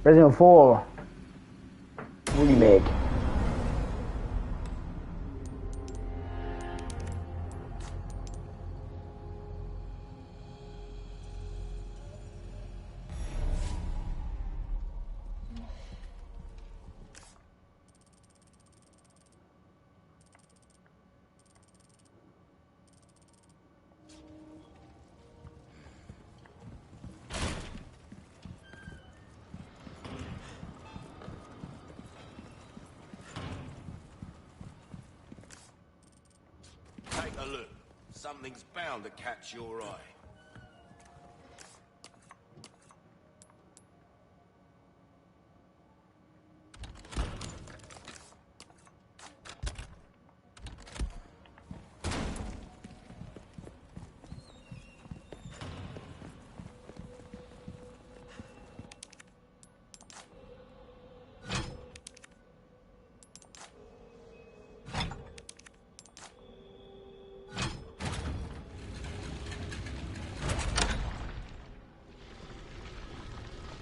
Resident Evil 4 remake. Take a look. Something's bound to catch your eye.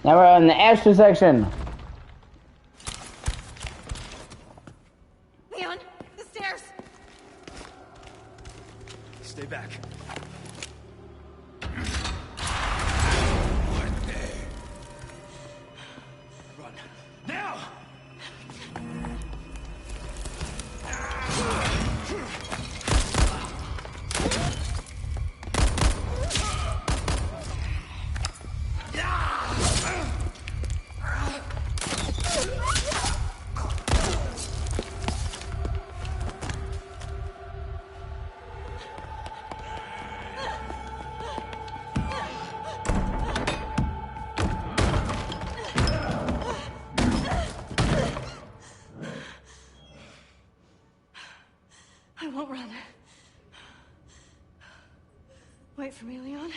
Now we're in the extra section. Leon, the stairs. Stay back. Run. Now! I won't run. Wait for me, Leon.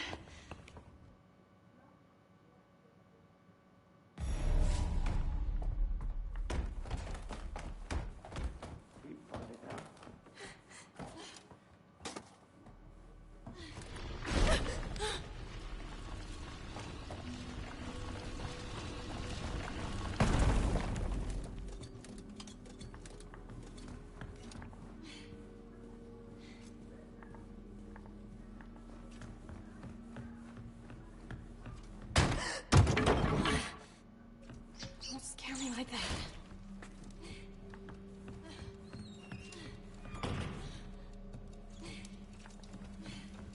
Don't scare me like that.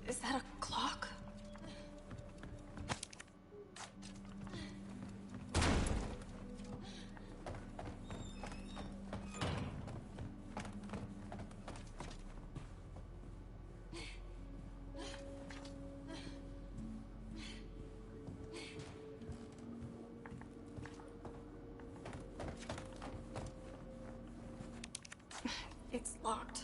Is that a clock? It's locked.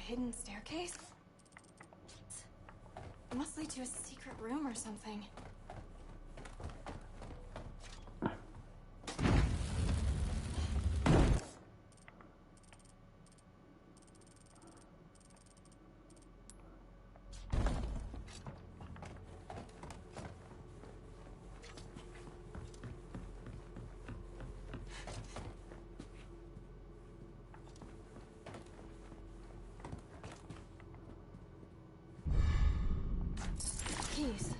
Hidden staircase? It must lead to a secret room or something. Keys.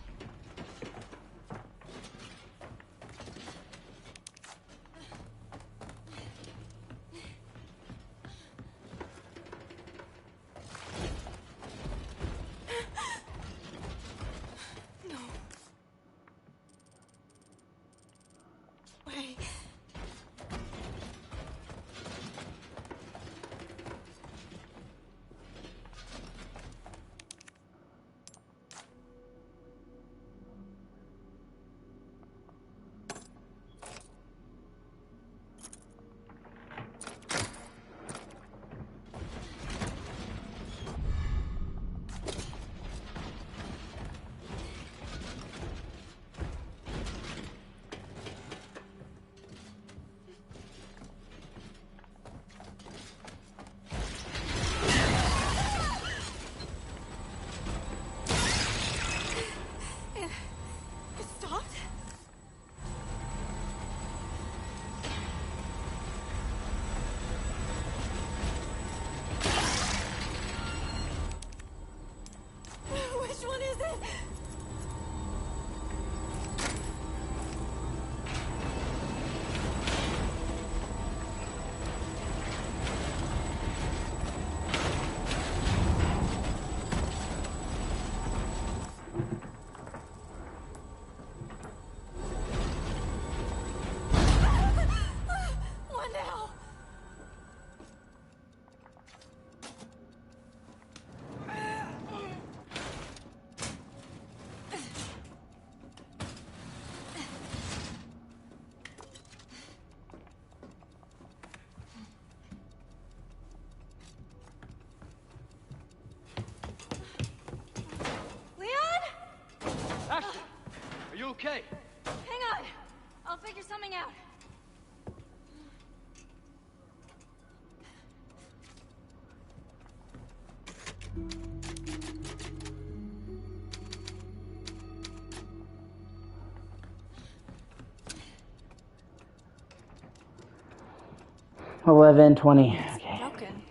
is it? What now? Ashley, are you okay? Hang on. I'll figure something out. $11.20. Okay. Broken.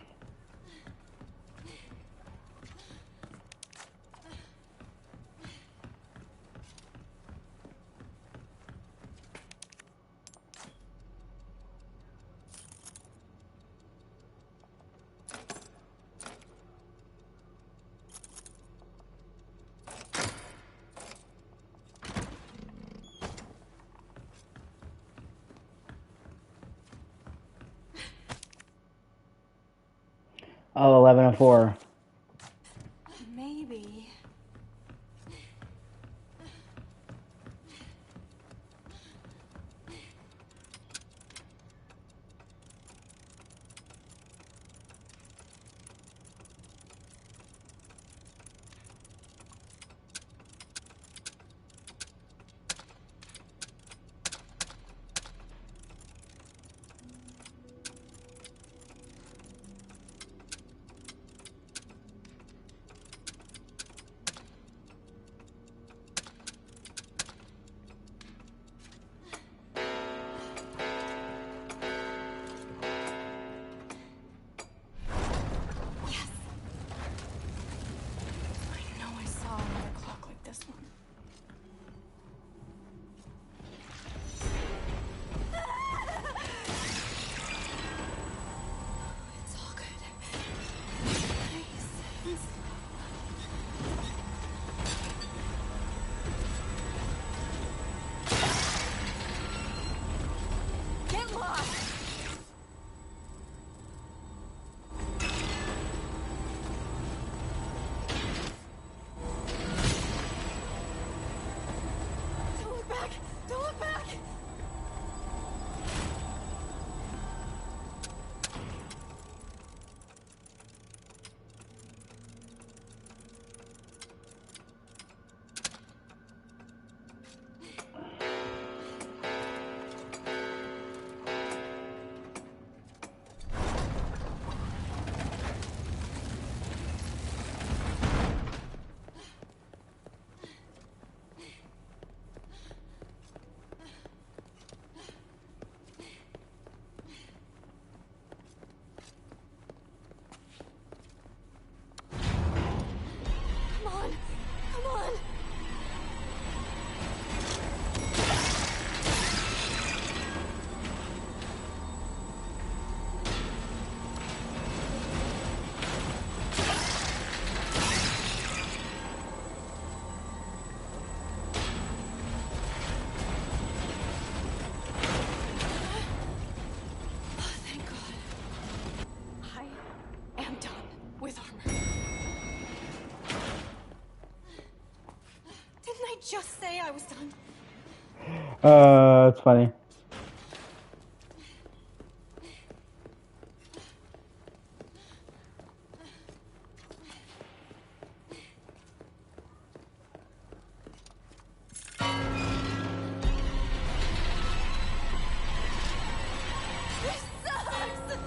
Oh, 11:04. Maybe. Yes. I know I saw another clock like this one. It's all good. Nice. Get lost! Don't look back! Don't look back! Come on! Come on! Oh, thank God. I am done with armor. Didn't I just say I was done? It's funny. This sucks!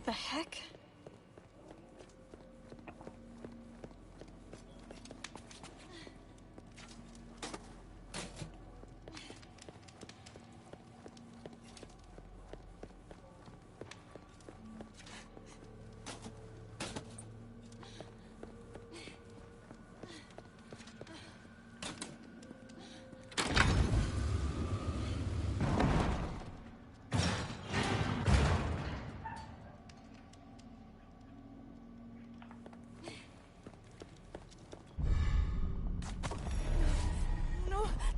the heck?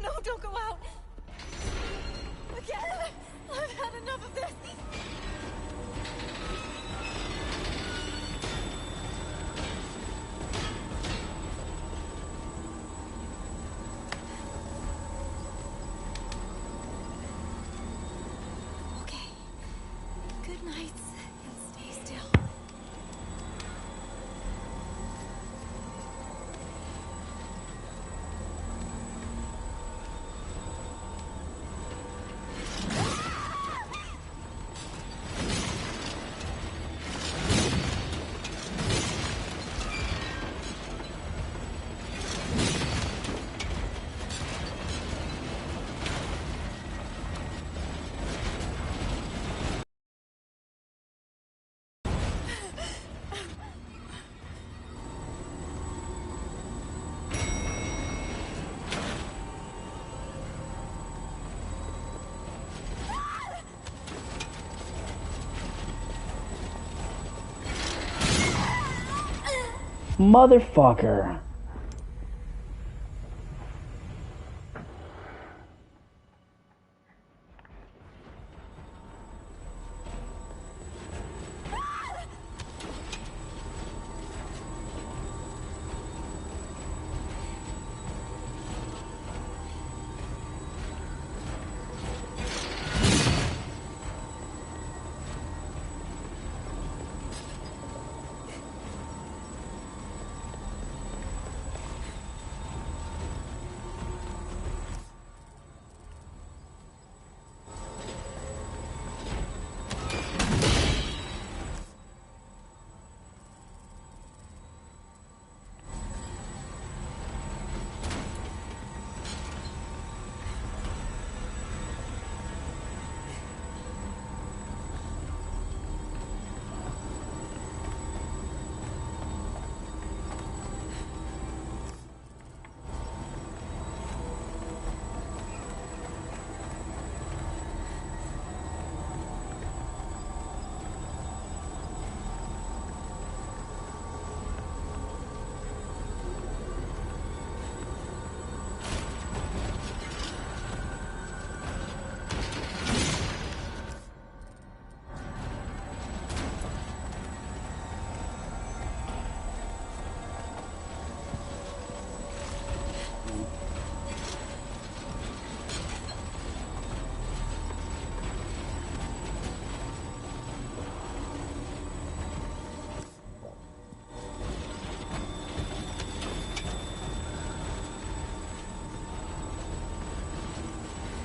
No, don't go out! Again! I've had enough of this! Okay. Good nights, and stay still. Motherfucker.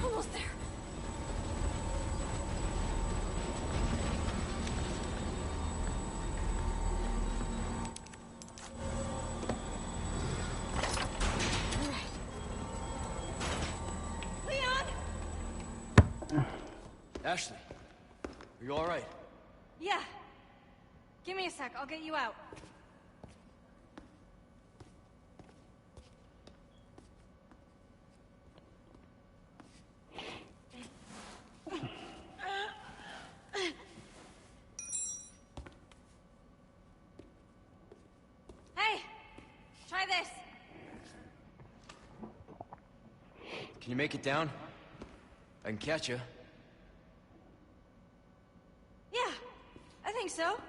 Almost there. All right. Leon! Ashley, are you all right? Yeah. Give me a sec, I'll get you out. Hey! Try this! Can you make it down? I can catch you. Yeah, I think so.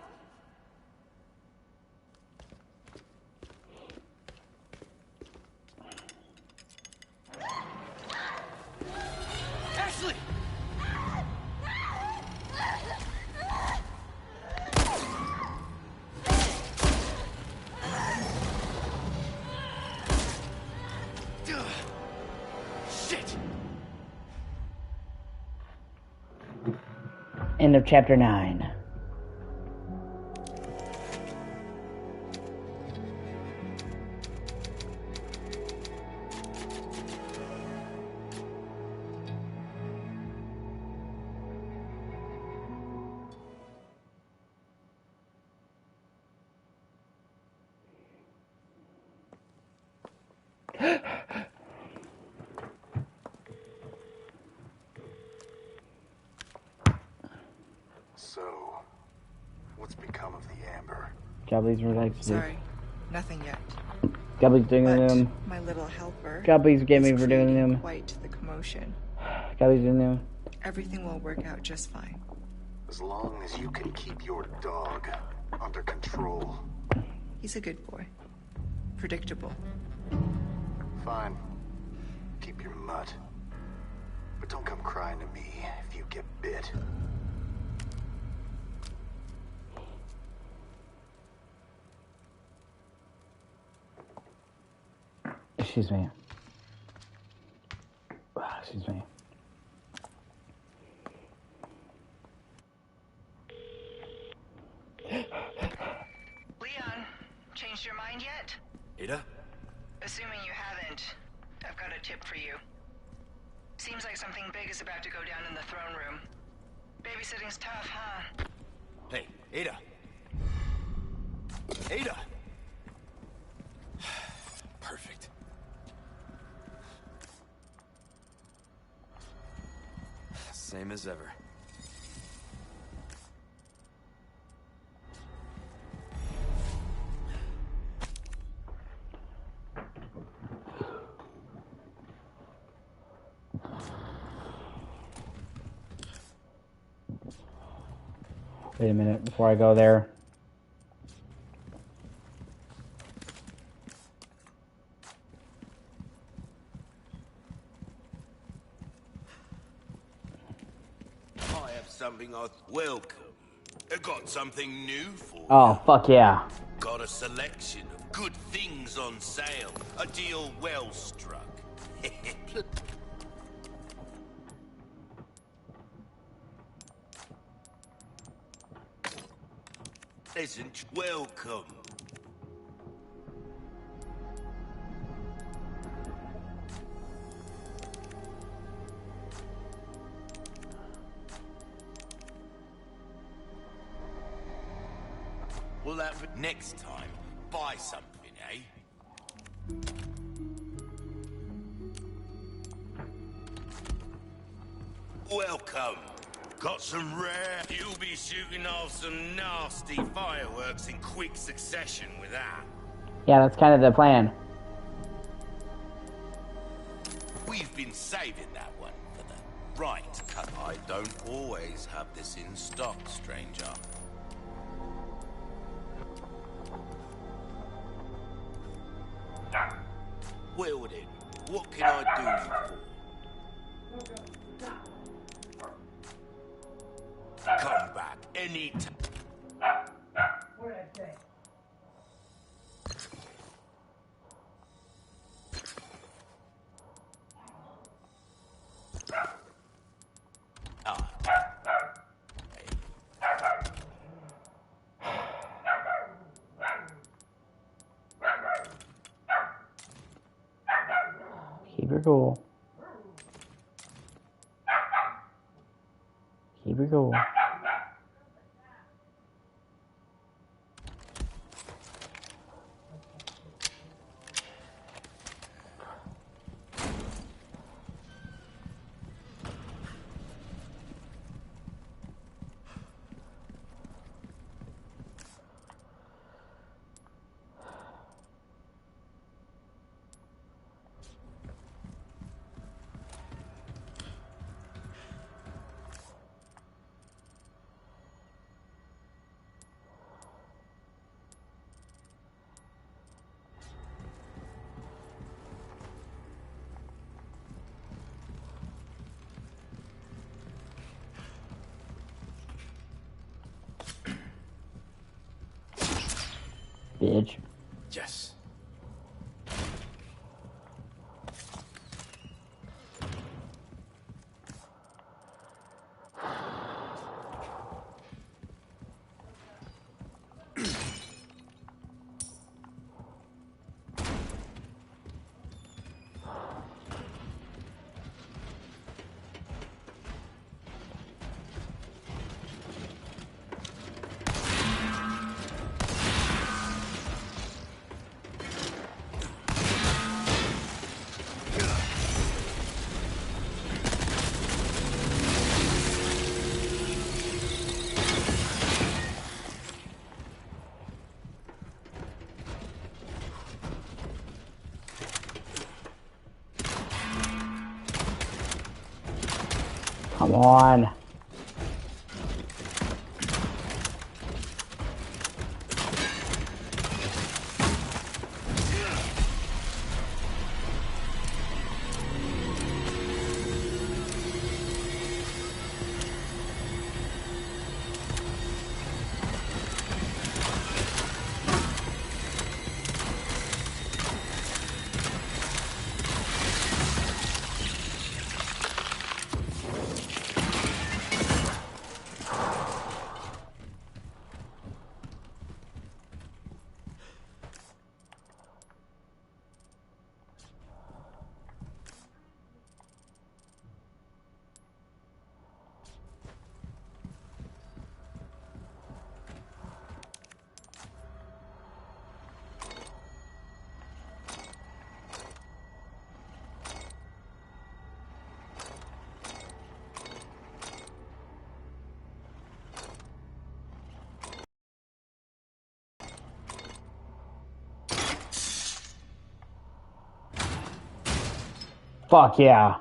Ashley! Shit! End of chapter 9. Gubby's relaxing. Sorry, nothing yet. Gubby's doing But them. my little helper Gubby's getting me is for doing creating them. quite the commotion. Gubby's doing them. Everything will work out just fine. As long as you can keep your dog under control. He's a good boy. Predictable. Fine. Keep your mutt. But don't come crying to me if you get bit. Excuse me. Excuse me. Leon, changed your mind yet? Ada? Assuming you haven't, I've got a tip for you. Seems like something big is about to go down in the throne room. Babysitting's tough, huh? Hey, Ada. Ada! Perfect. Same as ever. Wait a minute before I go there. I have something I... Welcome. I got something new for you. Oh, fuck yeah. Got a selection of good things on sale. A deal well struck. Pleasant welcome. Well, that next time, buy something, eh? Welcome. Got some rare... You'll be shooting off some nasty fireworks in quick succession with that. Yeah, that's kind of the plan. We've been saving that one for the right cut. I don't always have this in stock, stranger. Well then, what can I do you for? Come back any time. Keep her cool. Keep her cool. Bitch. Yes. Come on. Fuck yeah.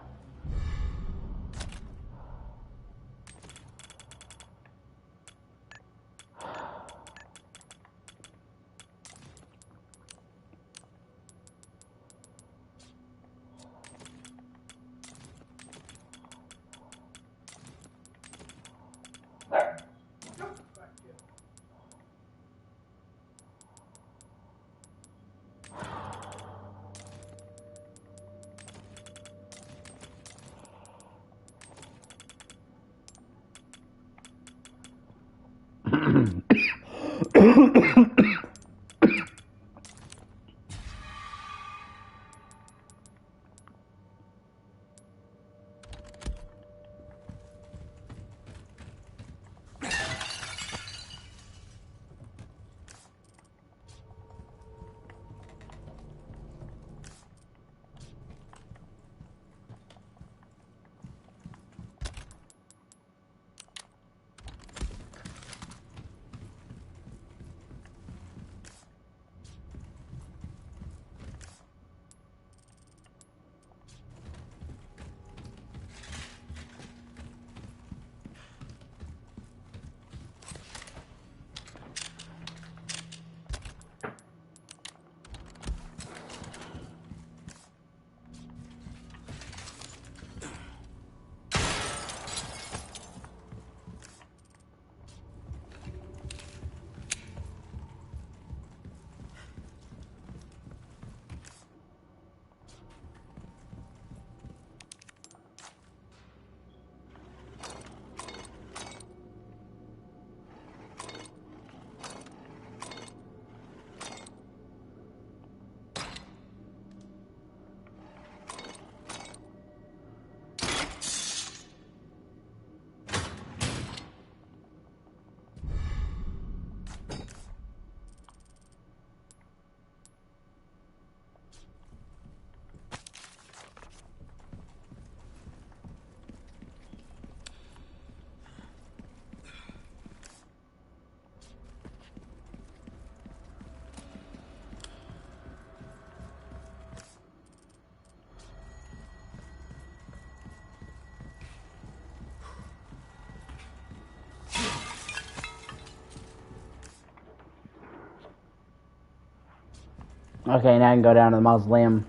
Okay, now I can go down to the mausoleum.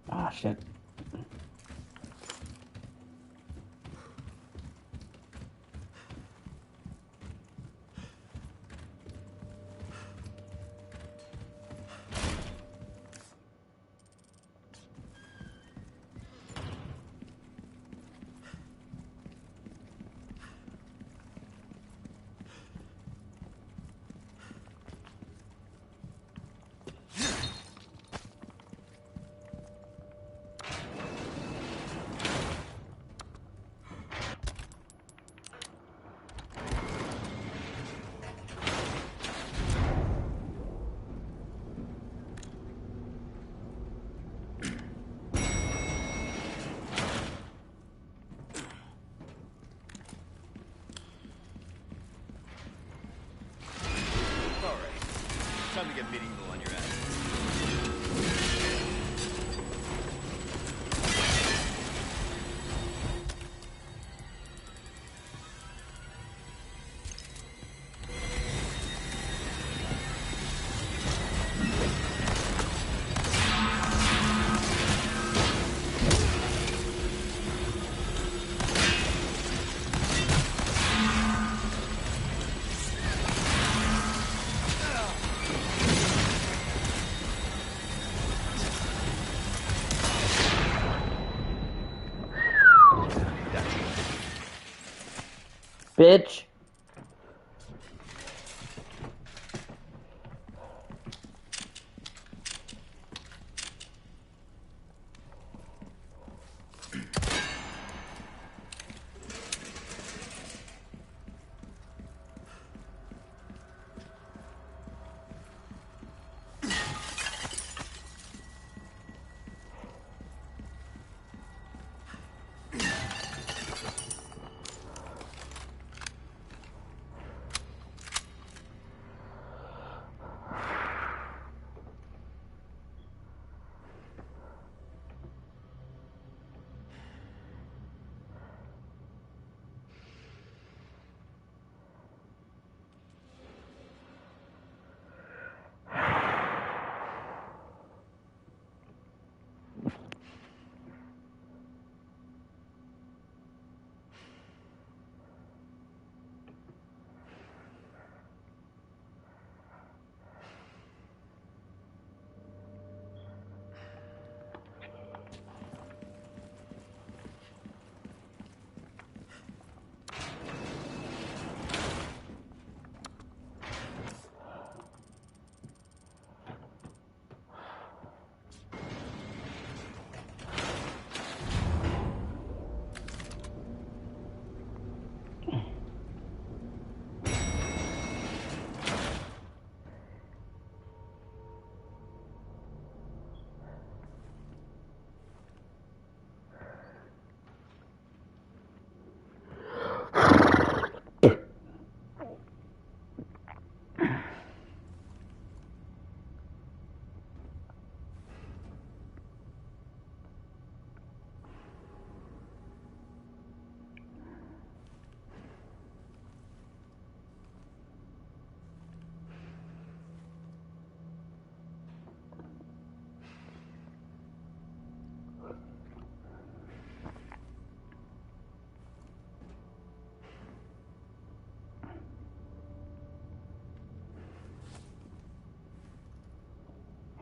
Ah, shit. time to get medieval on your ass. Bitch.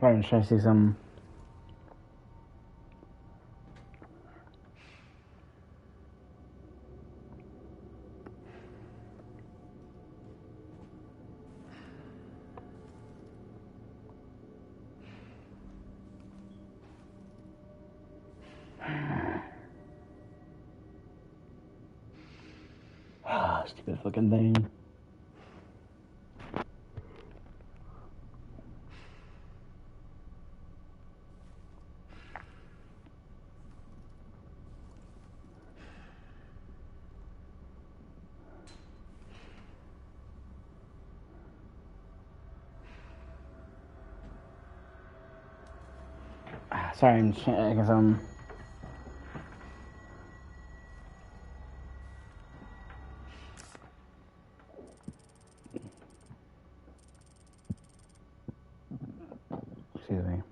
I'm trying to see some. Stupid fucking thing. Sorry, I'm because excuse me.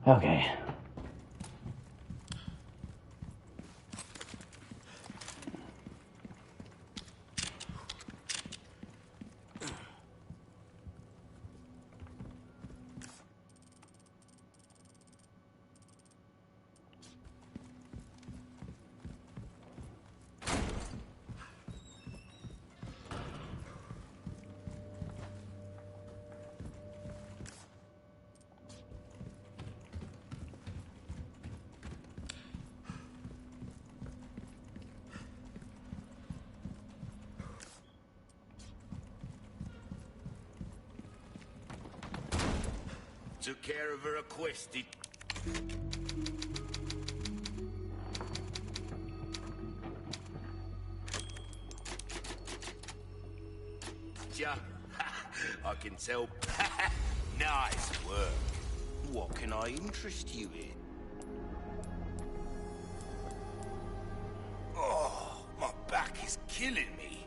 Okay. Took care of her request. ya? I can tell. Nice work. What can I interest you in? Oh, my back is killing me.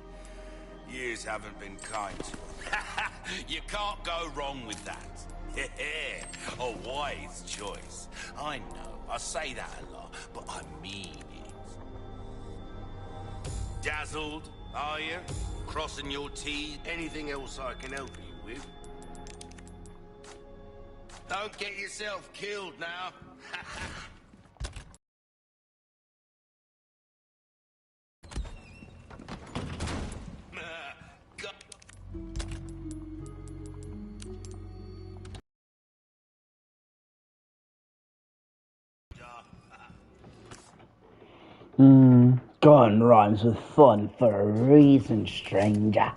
Years haven't been kind to me. You can't go wrong with that. A wise choice. I know, I say that a lot, but I mean it. Dazzled, are you? Crossing your T's? Anything else I can help you with? Don't get yourself killed now. Gun rhymes with fun for a reason, stranger.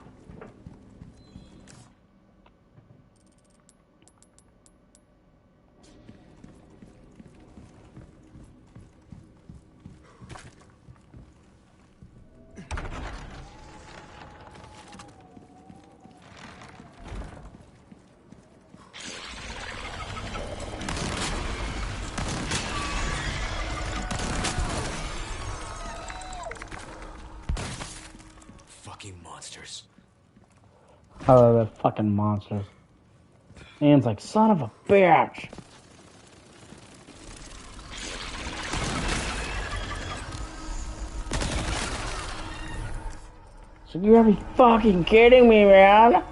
Monsters. Oh, the fucking monsters. Ian's like, son of a bitch. So you gotta be fucking kidding me, man.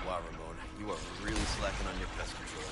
Wow, Ramon, you are really slacking on your pest control.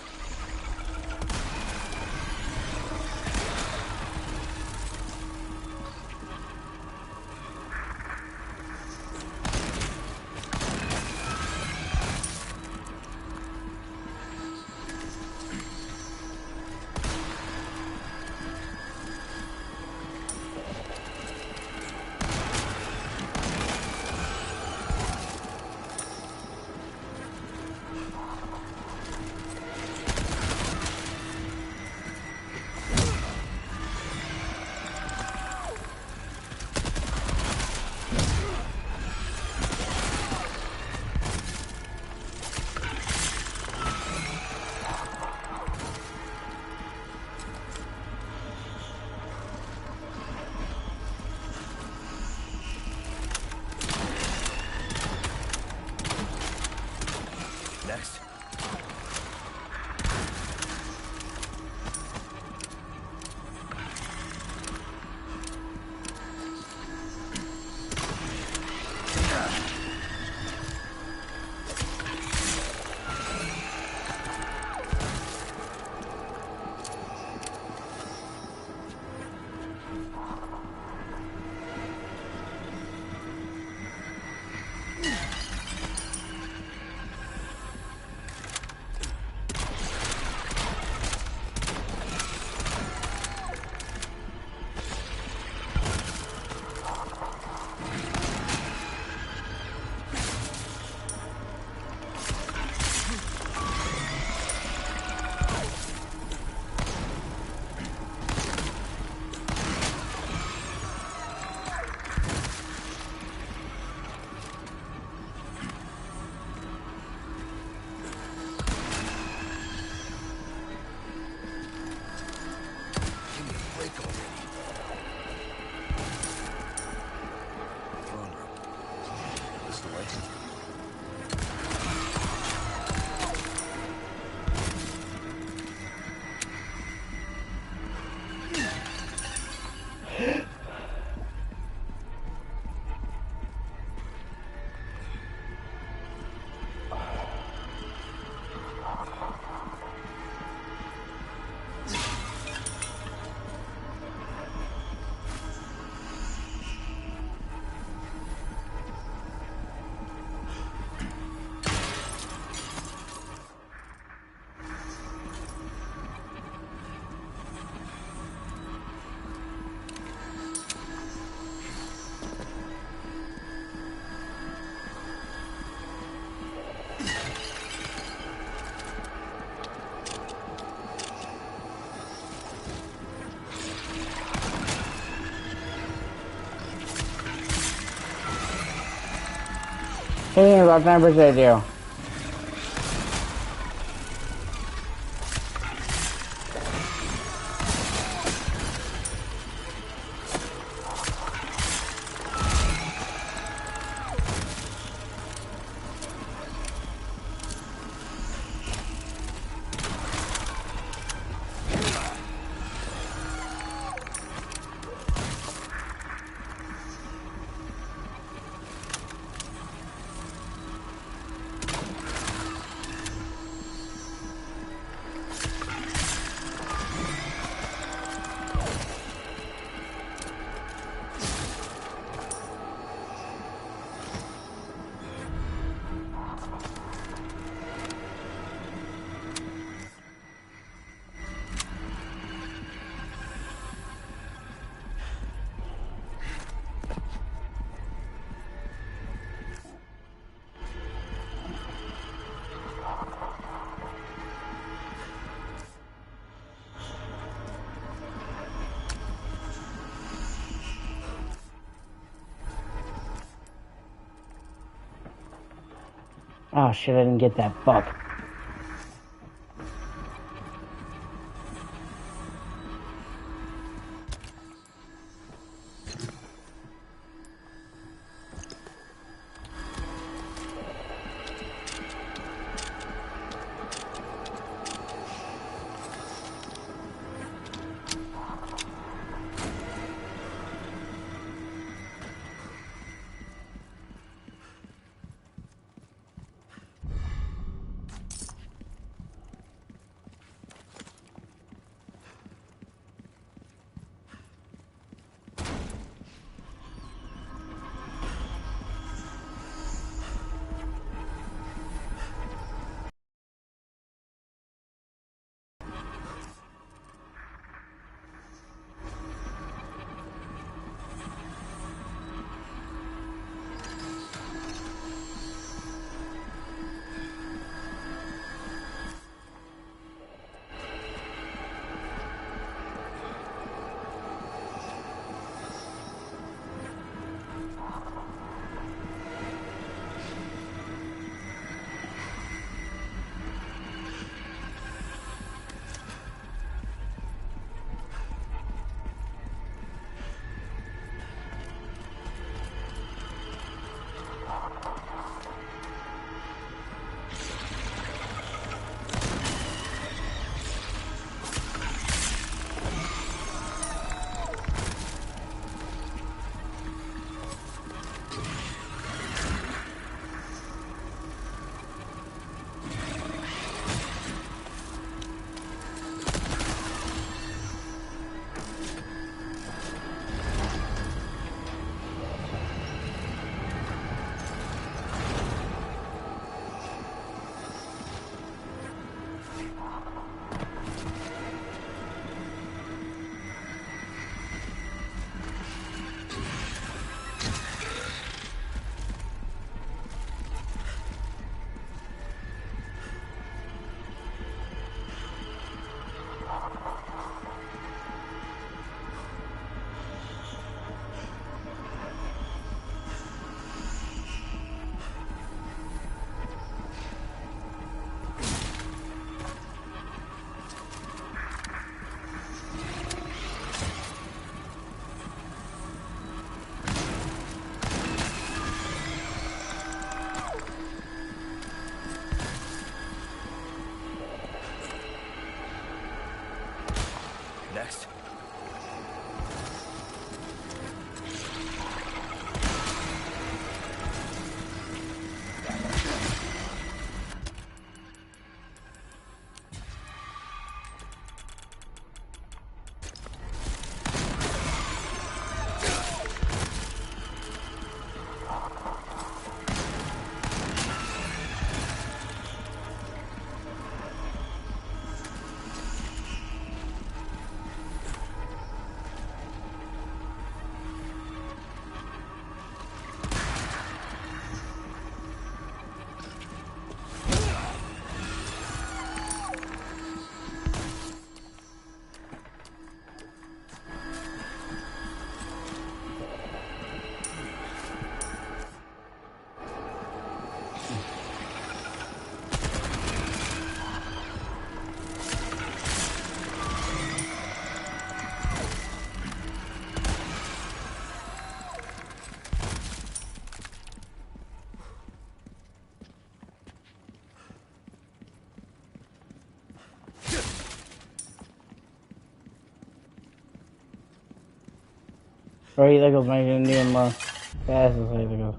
Hey, what numbers did I do? Oh shit, I didn't get that. Fuck. Right, there goes making even more fast. There goes. There we go.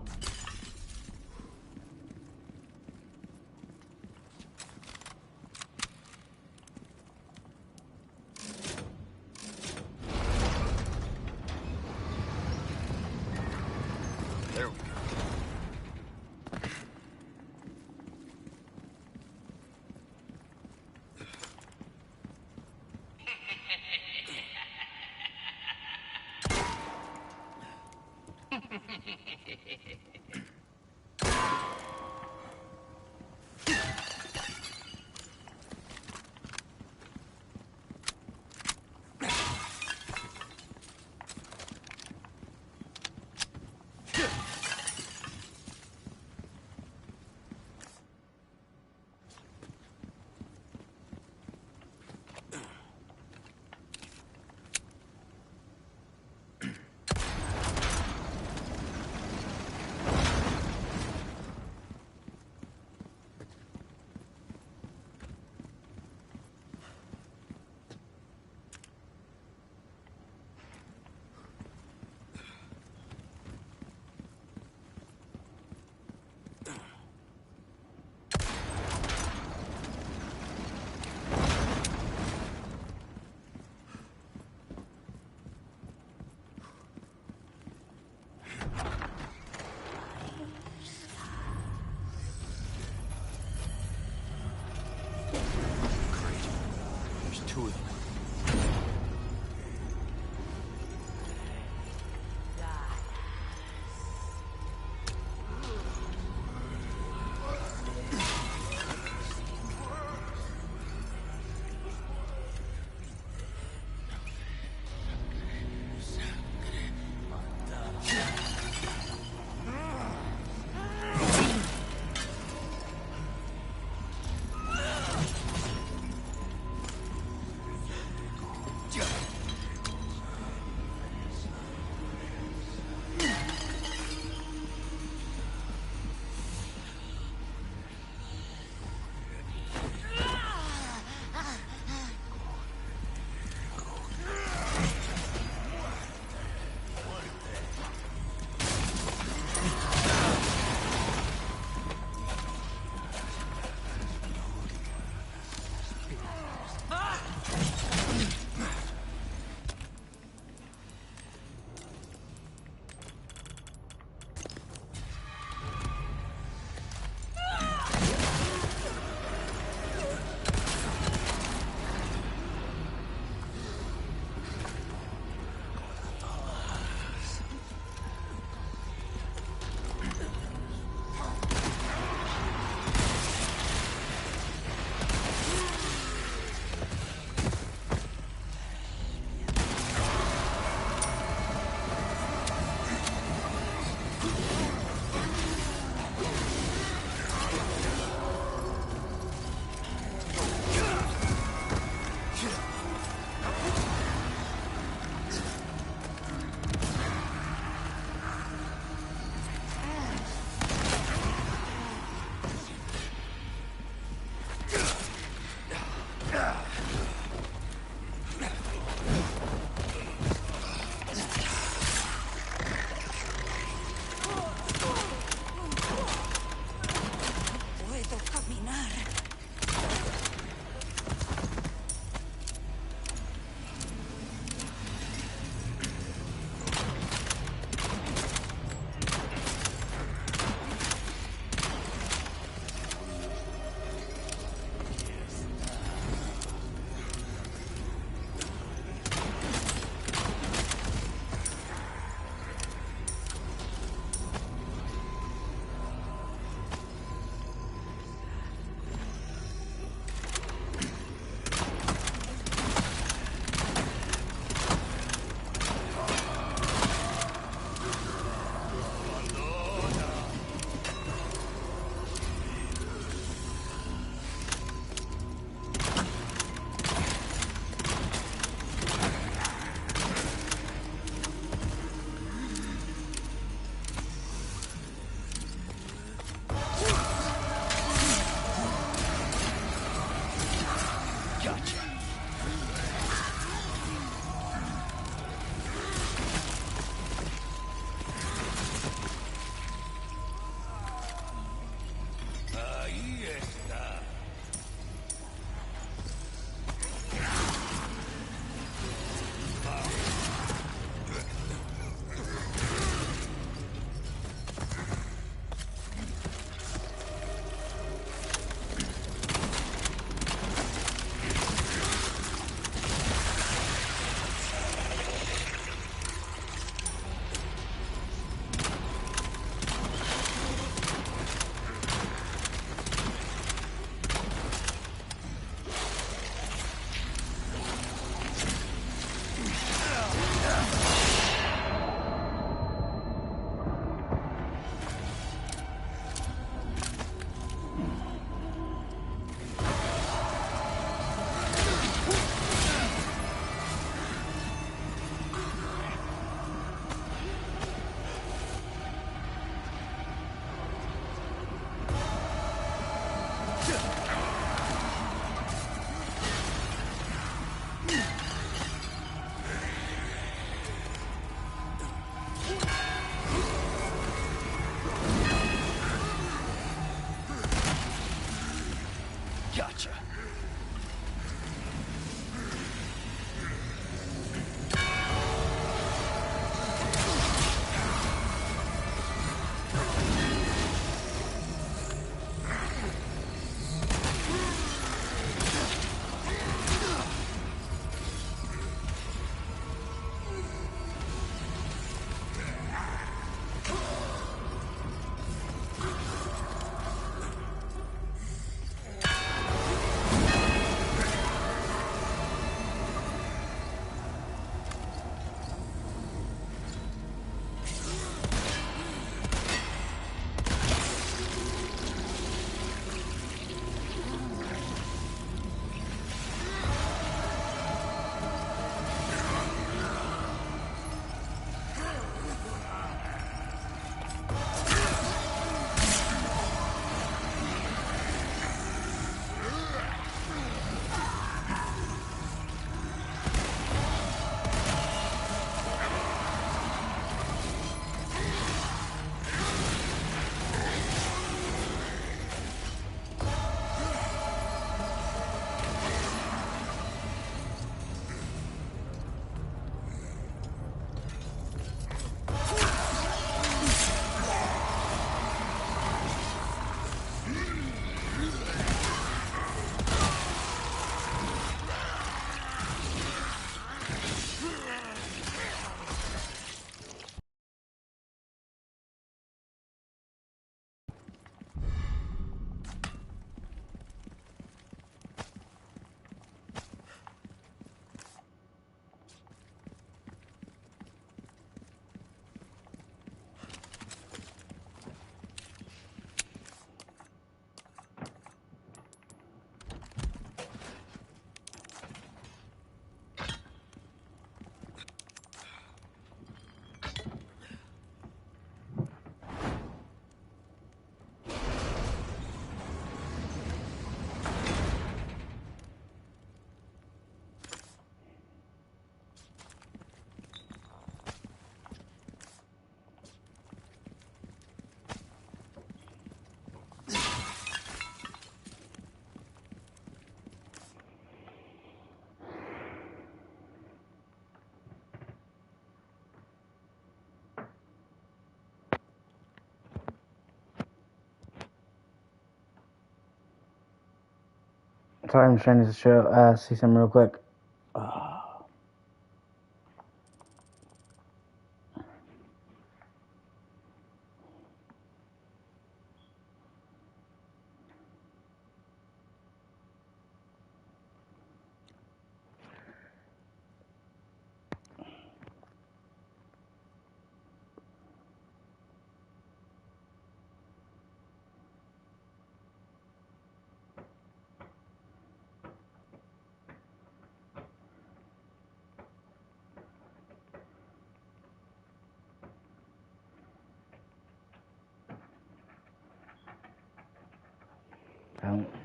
Sorry, I'm trying to show, see something real quick.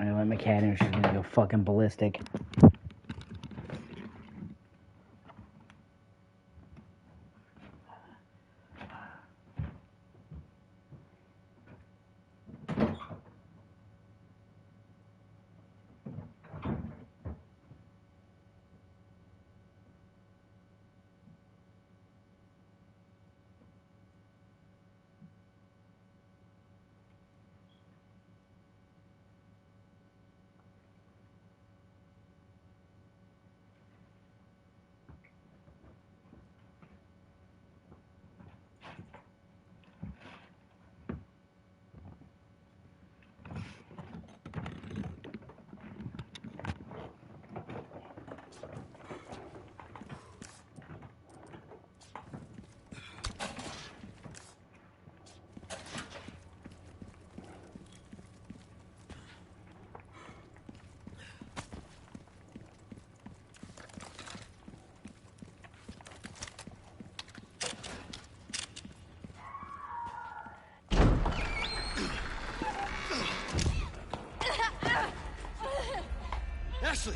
I let my cat in, she's gonna go fucking ballistic. Ashley!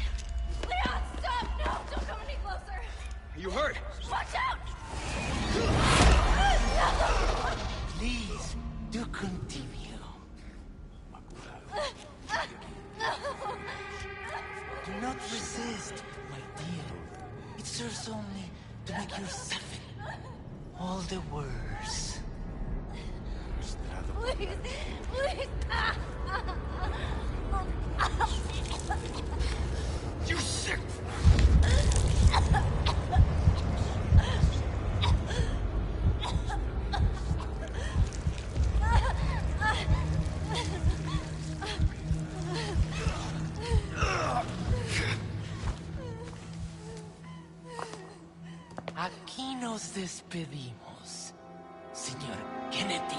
Leon, stop! No, don't come any closer! Are you hurt? Watch out! Please, do continue. Do not resist, my dear. It serves only to make you suffer all the worse. Please, please! You sick! Aquí nos despedimos, señor Kennedy.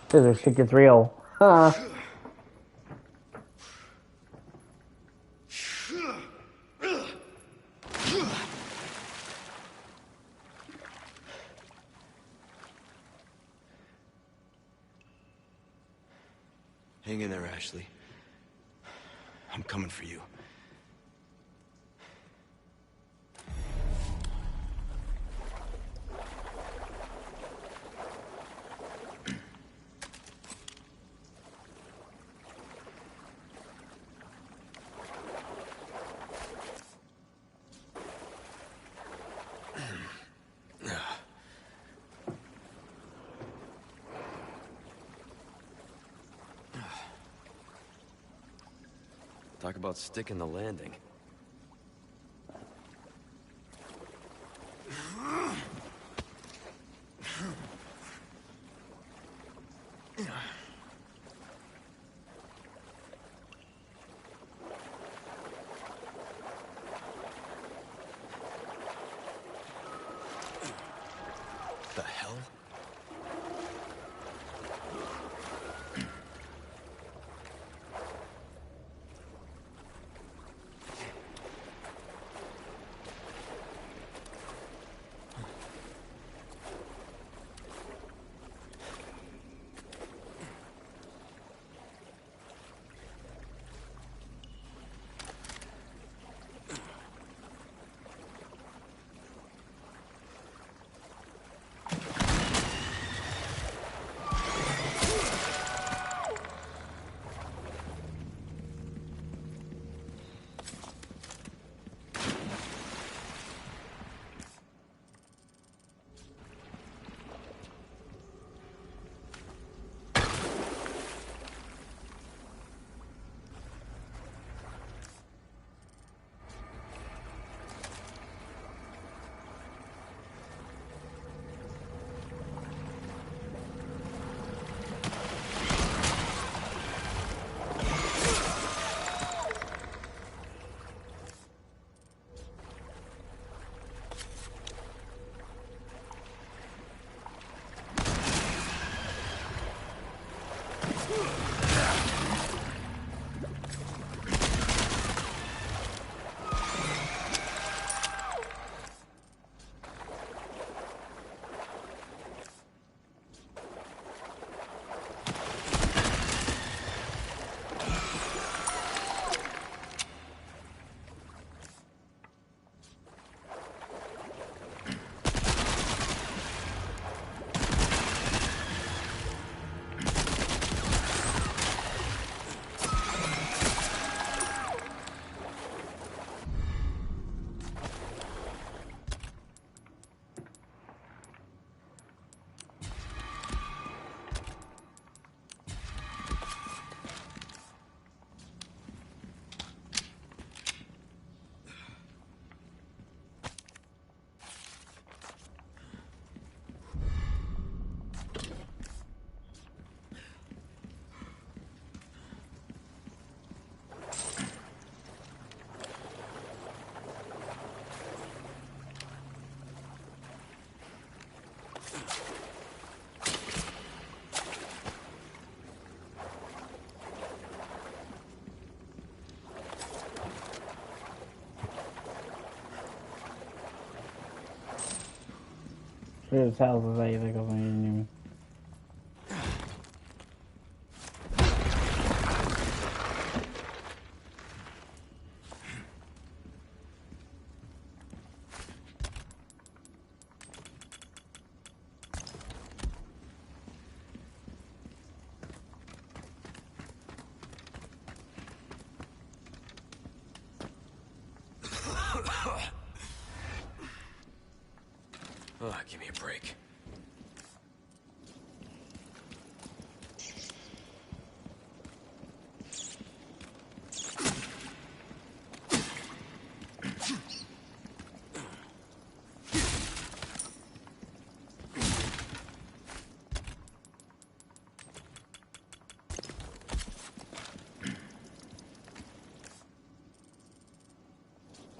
This shit gets real. Huh. Hang in there, Ashley. I'm coming for you. Talk about sticking the landing. The hell? Whose house is that you think of me? Oh, give me a break.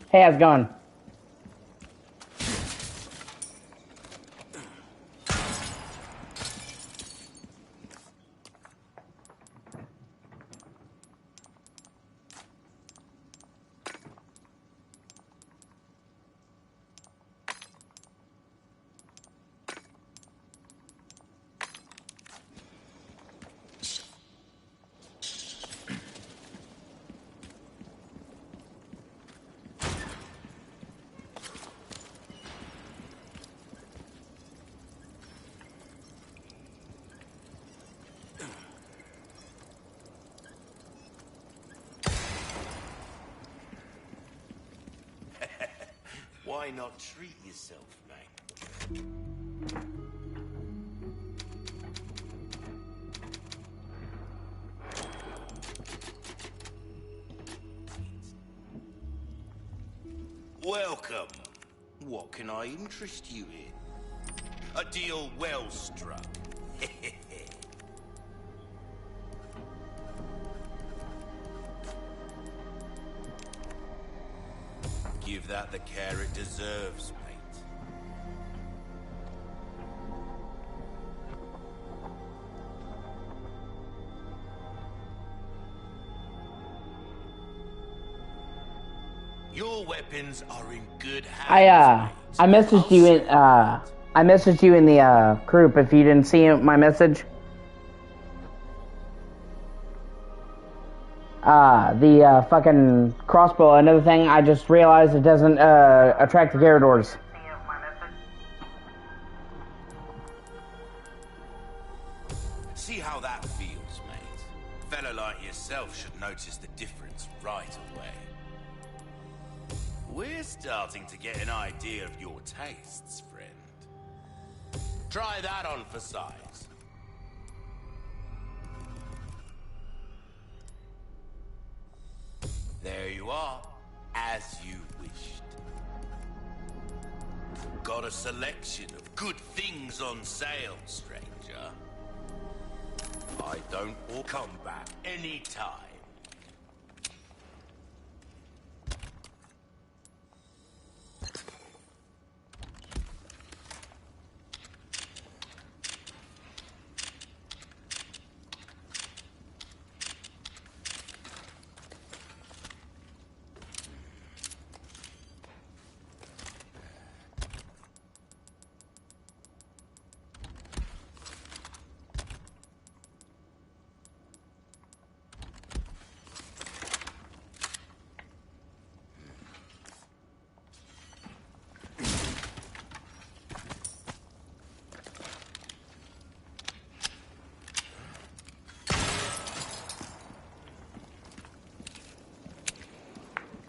Hey, how's it going? Why not treat yourself, mate? Welcome. What can I interest you in? A deal well struck. Give that the care it deserves, mate. Your weapons are in good hands. I messaged you in I messaged you in the group if you didn't see my message. The fucking crossbow. Another thing, I just realized it doesn't attract the Garradors. See how that feels, mate. A fellow like yourself should notice the difference right away. We're starting to get an idea of your tastes, friend. Try that on for size. There you are, as you wished. Got a selection of good things on sale, stranger. I don't or come back anytime.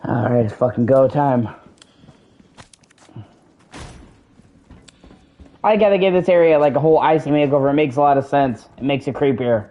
Alright, it's fucking go time. I gotta give this area like a whole icy makeover. It makes a lot of sense. It makes it creepier.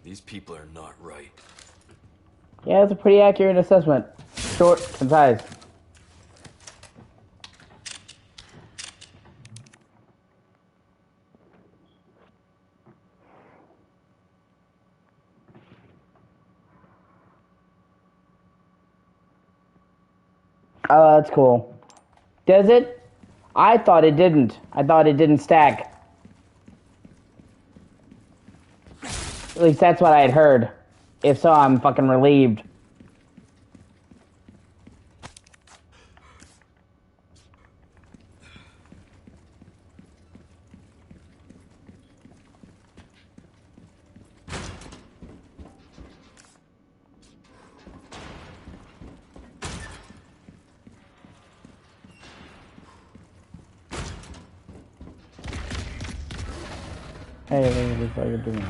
These people are not right. Yeah, it's a pretty accurate assessment. Short, concise. Oh, that's cool. Does it? I thought it didn't. I thought it didn't stack. At least that's what I had heard. If so, I'm fucking relieved. Hey, what the fuck are you doing?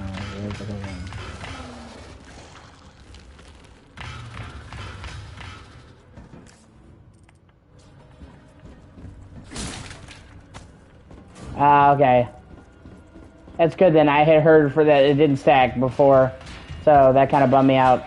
Ah, okay. That's good then. I had heard for that it didn't stack before, so that kind of bummed me out.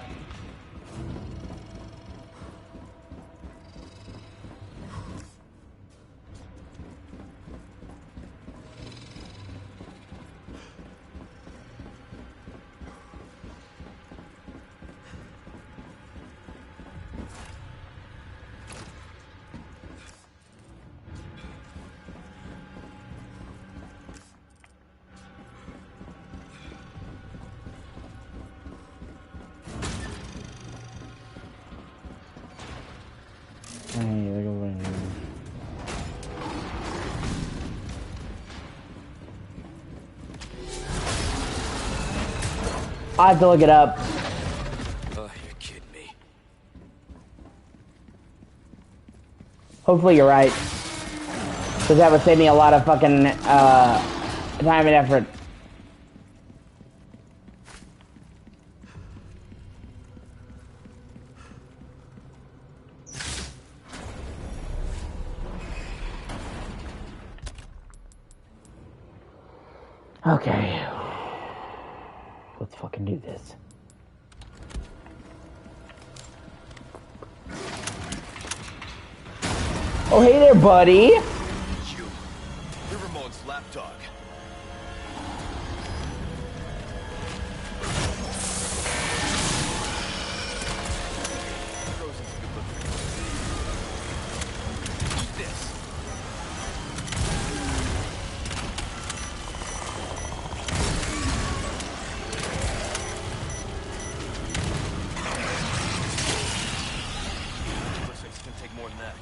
I have to look it up. Oh, you're kidding me. Hopefully you're right. Because that would save me a lot of fucking time and effort. Okay. Let's fucking do this. Oh, hey there, buddy. You. You're Ramon's lapdog. Eat this. Looks like it's gonna take more than that.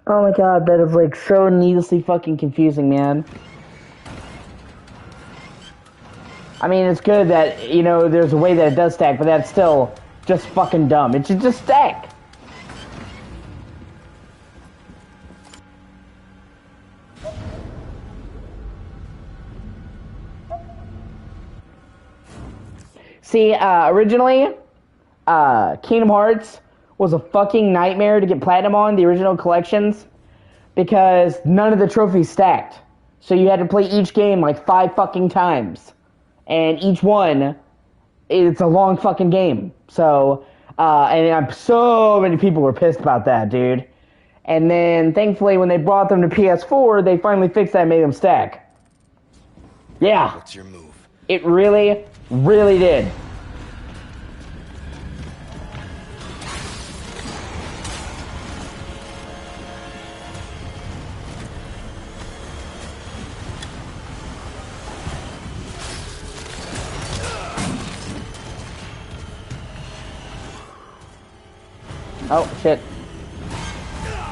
Oh my god, that is like so needlessly fucking confusing, man. I mean, it's good that, you know, there's a way that it does stack, but that's still just fucking dumb. It should just stack. See, originally, Kingdom Hearts was a fucking nightmare to get platinum on, the original collections, because none of the trophies stacked. So you had to play each game like 5 fucking times. And each one, it's a long fucking game. So, and so many people were pissed about that, dude. And then, thankfully, when they brought them to PS4, they finally fixed that and made them stack. Yeah. What's your move? It really, really did. Oh, shit.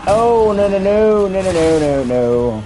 Oh, no, no, no, no, no, no, no, no.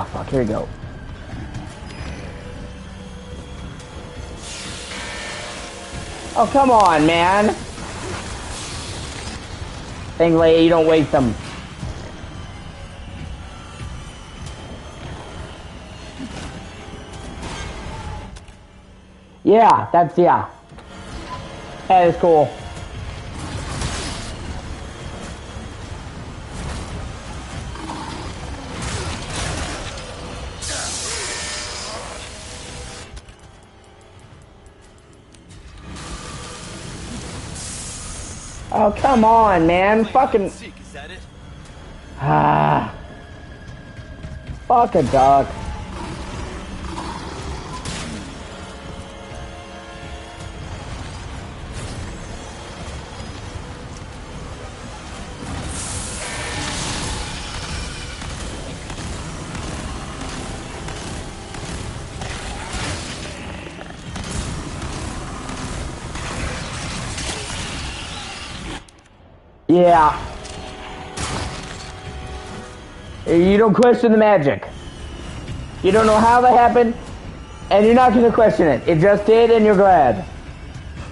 Oh, fuck, here we go. Oh, come on, man. Thankfully, you don't waste them. Yeah, that's, yeah. That is cool. Oh, come on, man. Fucking... Is that it? Ah. Fuck a duck. Yeah. You don't question the magic. You don't know how that happened, and you're not going to question it. It just did, and you're glad.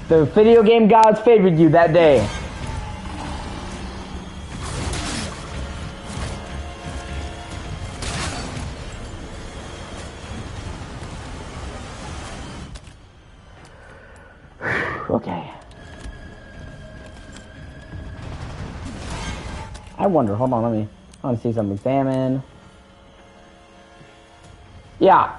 The video game gods favored you that day. Okay. I wonder, hold on, I want to see something. Salmon. Yeah.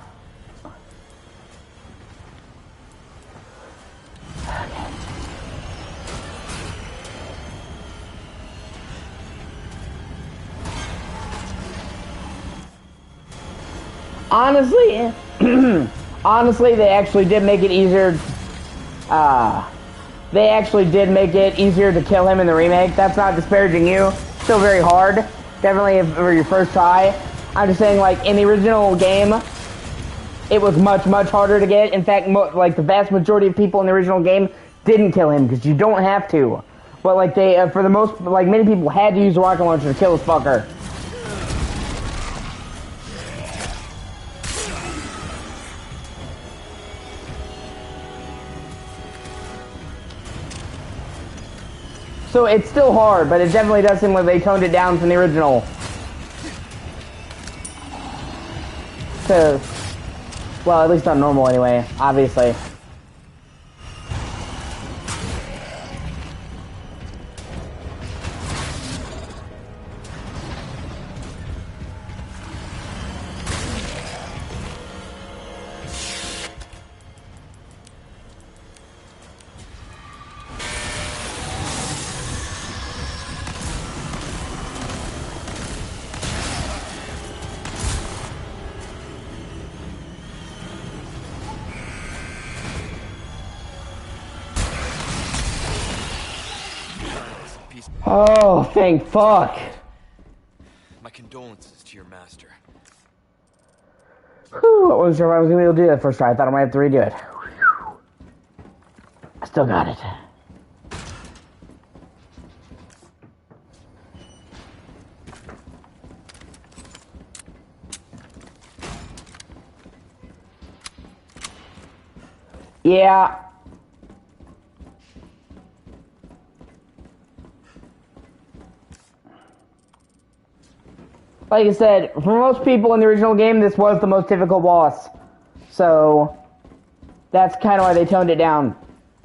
Honestly, honestly, they actually did make it easier. They actually did make it easier to kill him in the remake. That's not disparaging you. Still very hard. Definitely for your first try. I'm just saying, like, in the original game, it was much, much harder to get. In fact, like, the vast majority of people in the original game didn't kill him, because you don't have to. But, like, they, for the most, like, many people had to use a rocket launcher to kill this fucker. So it's still hard, but it definitely does seem like they toned it down from the original. To, well, at least on normal anyway, obviously. Oh, thank fuck. My condolences to your master. Whew, I wasn't sure if I was going to be able to do that first try. I thought I might have to redo it. I still got it. Yeah. Like I said, for most people in the original game, this was the most difficult boss. So, that's kind of why they toned it down.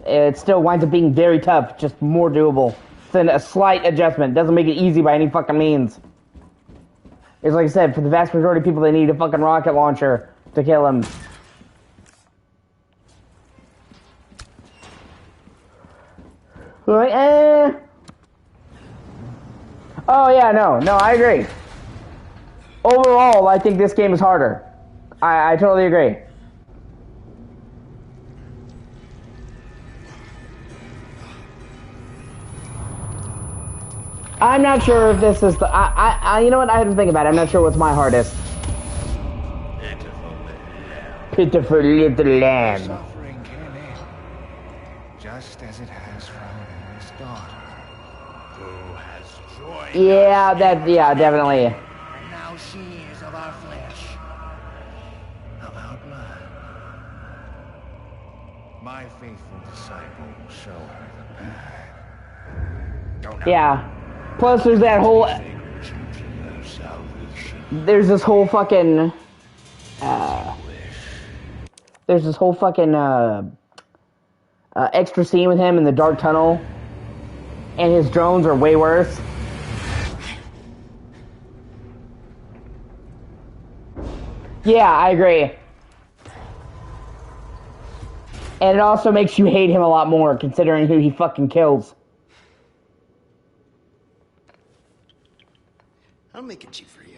It still winds up being very tough, just more doable. It's a slight adjustment. Doesn't make it easy by any fucking means. It's like I said, for the vast majority of people, they need a fucking rocket launcher to kill him. Like, Oh yeah, no, I agree. Overall, I think this game is harder. I totally agree. I'm not sure if this is the... you know what? I have to think about it. I'm not sure what's my hardest. Pitiful little lamb. Suffering came in, just as it has from its daughter. Who has joined Yeah, that, yeah, definitely. And now she is of our flesh. flesh. Now outline. My faithful disciple will show her the path. Don't know. Yeah. Plus, there's that whole. There's this whole fucking. There's this whole fucking extra scene with him in the dark tunnel, and his drones are way worse. Yeah, I agree. And it also makes you hate him a lot more, considering who he fucking kills. I'll make it cheap for you.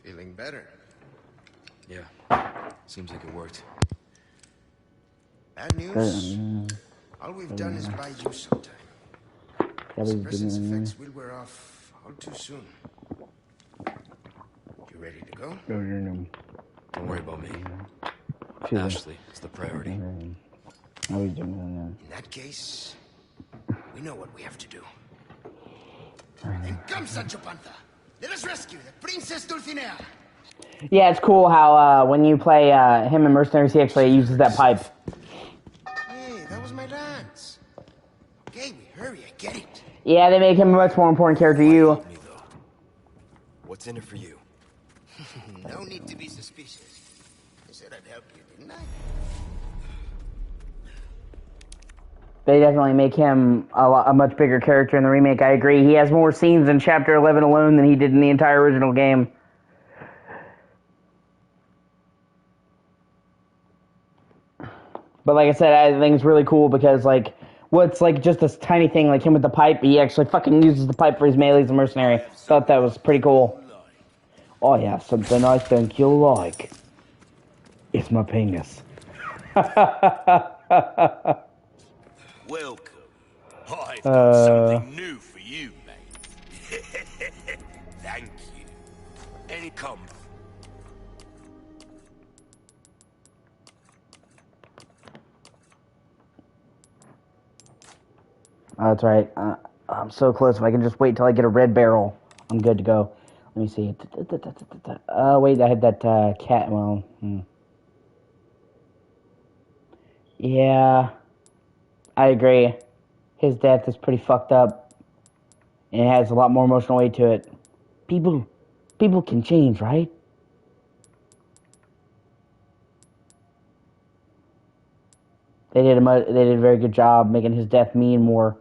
Feeling better? Yeah. Seems like it worked. Bad news? All we've done is buy you some time. Suppressant's effects will wear off all too soon. You ready to go? Don't worry about me. Ashley is the priority. In that case, we know what we have to do. Then come, Sancho Panza. Let us rescue the Princess Dulcinea. Yeah, it's cool how when you play him in Mercenaries, he actually uses that pipe. Hey, that was my lance. Okay, we hurry, I get it. Yeah, they make him a much more important character to you. Help me, though. What's in it for you? No need to be suspicious. I said I'd help you, didn't I? They definitely make him a much bigger character in the remake. I agree. He has more scenes in Chapter 11 alone than he did in the entire original game. But like I said, I think it's really cool because, like, what's like just this tiny thing like him with the pipe, he actually fucking uses the pipe for his melee as a mercenary. Thought that was pretty cool. Oh yeah, something I think you'll like. It's my penis. Welcome. I've got something new for you, mate. Thank you. Any come. Oh, that's right. I'm so close. If I can just wait till I get a red barrel, I'm good to go. Let me see. Wait, I had that cat. Well, yeah, I agree. His death is pretty fucked up, and it has a lot more emotional weight to it. People can change, right? They did a very good job making his death mean more.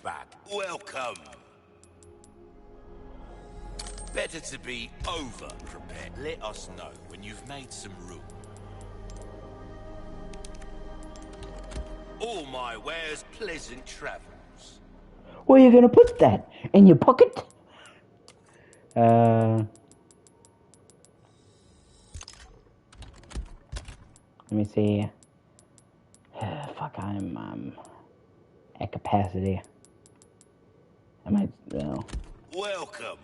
Back. Welcome. Better to be over prepared. Let us know when you've made some room. All my wares, pleasant travels. Where are you gonna put that? In your pocket? Let me see. Fuck, I'm at capacity. I might. No. Welcome.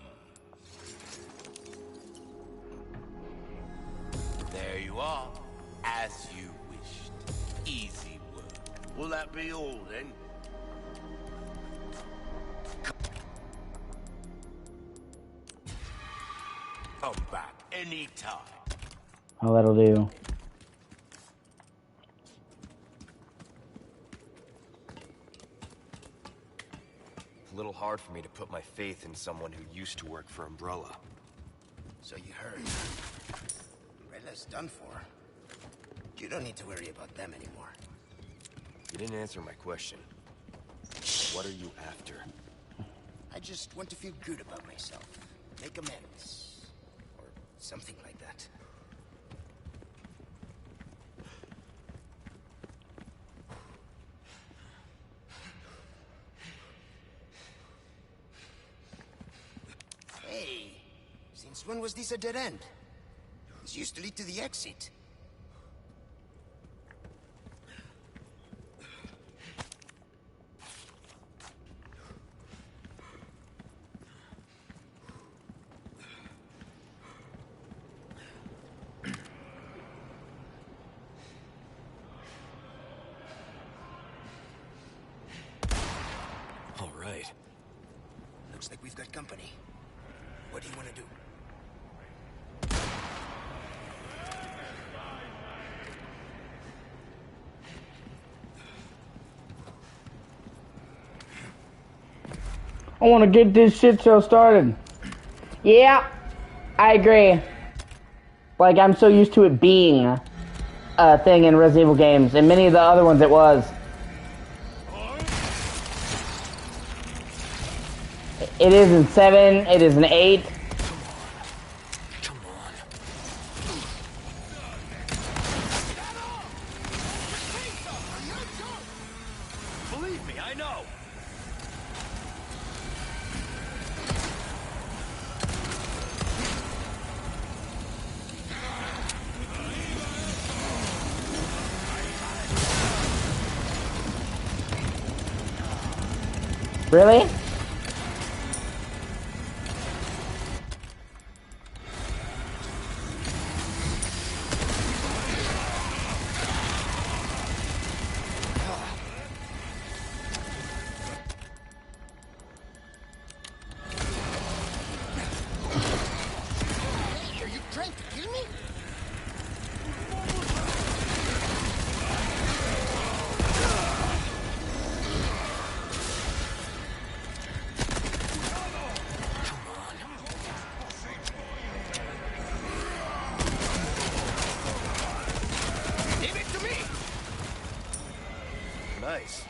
There you are, as you wished. Easy work. Will that be all then? Come back anytime. Oh, that'll do. A little hard for me to put my faith in someone who used to work for Umbrella. So you heard. Umbrella's done for. You don't need to worry about them anymore. You didn't answer my question. What are you after? I just want to feel good about myself. Make amends. Or something like that. Since when was this a dead end? This used to lead to the exit. All right. Looks like we've got company. What do you want to do? I want to get this shit show started. Yeah, I agree. Like, I'm so used to it being a thing in Resident Evil games, and many of the other ones it was. It is in 7, it is in 8. Come on. Believe me, I know. Really? Hey, are you trying to kill me? Give it to me! Nice.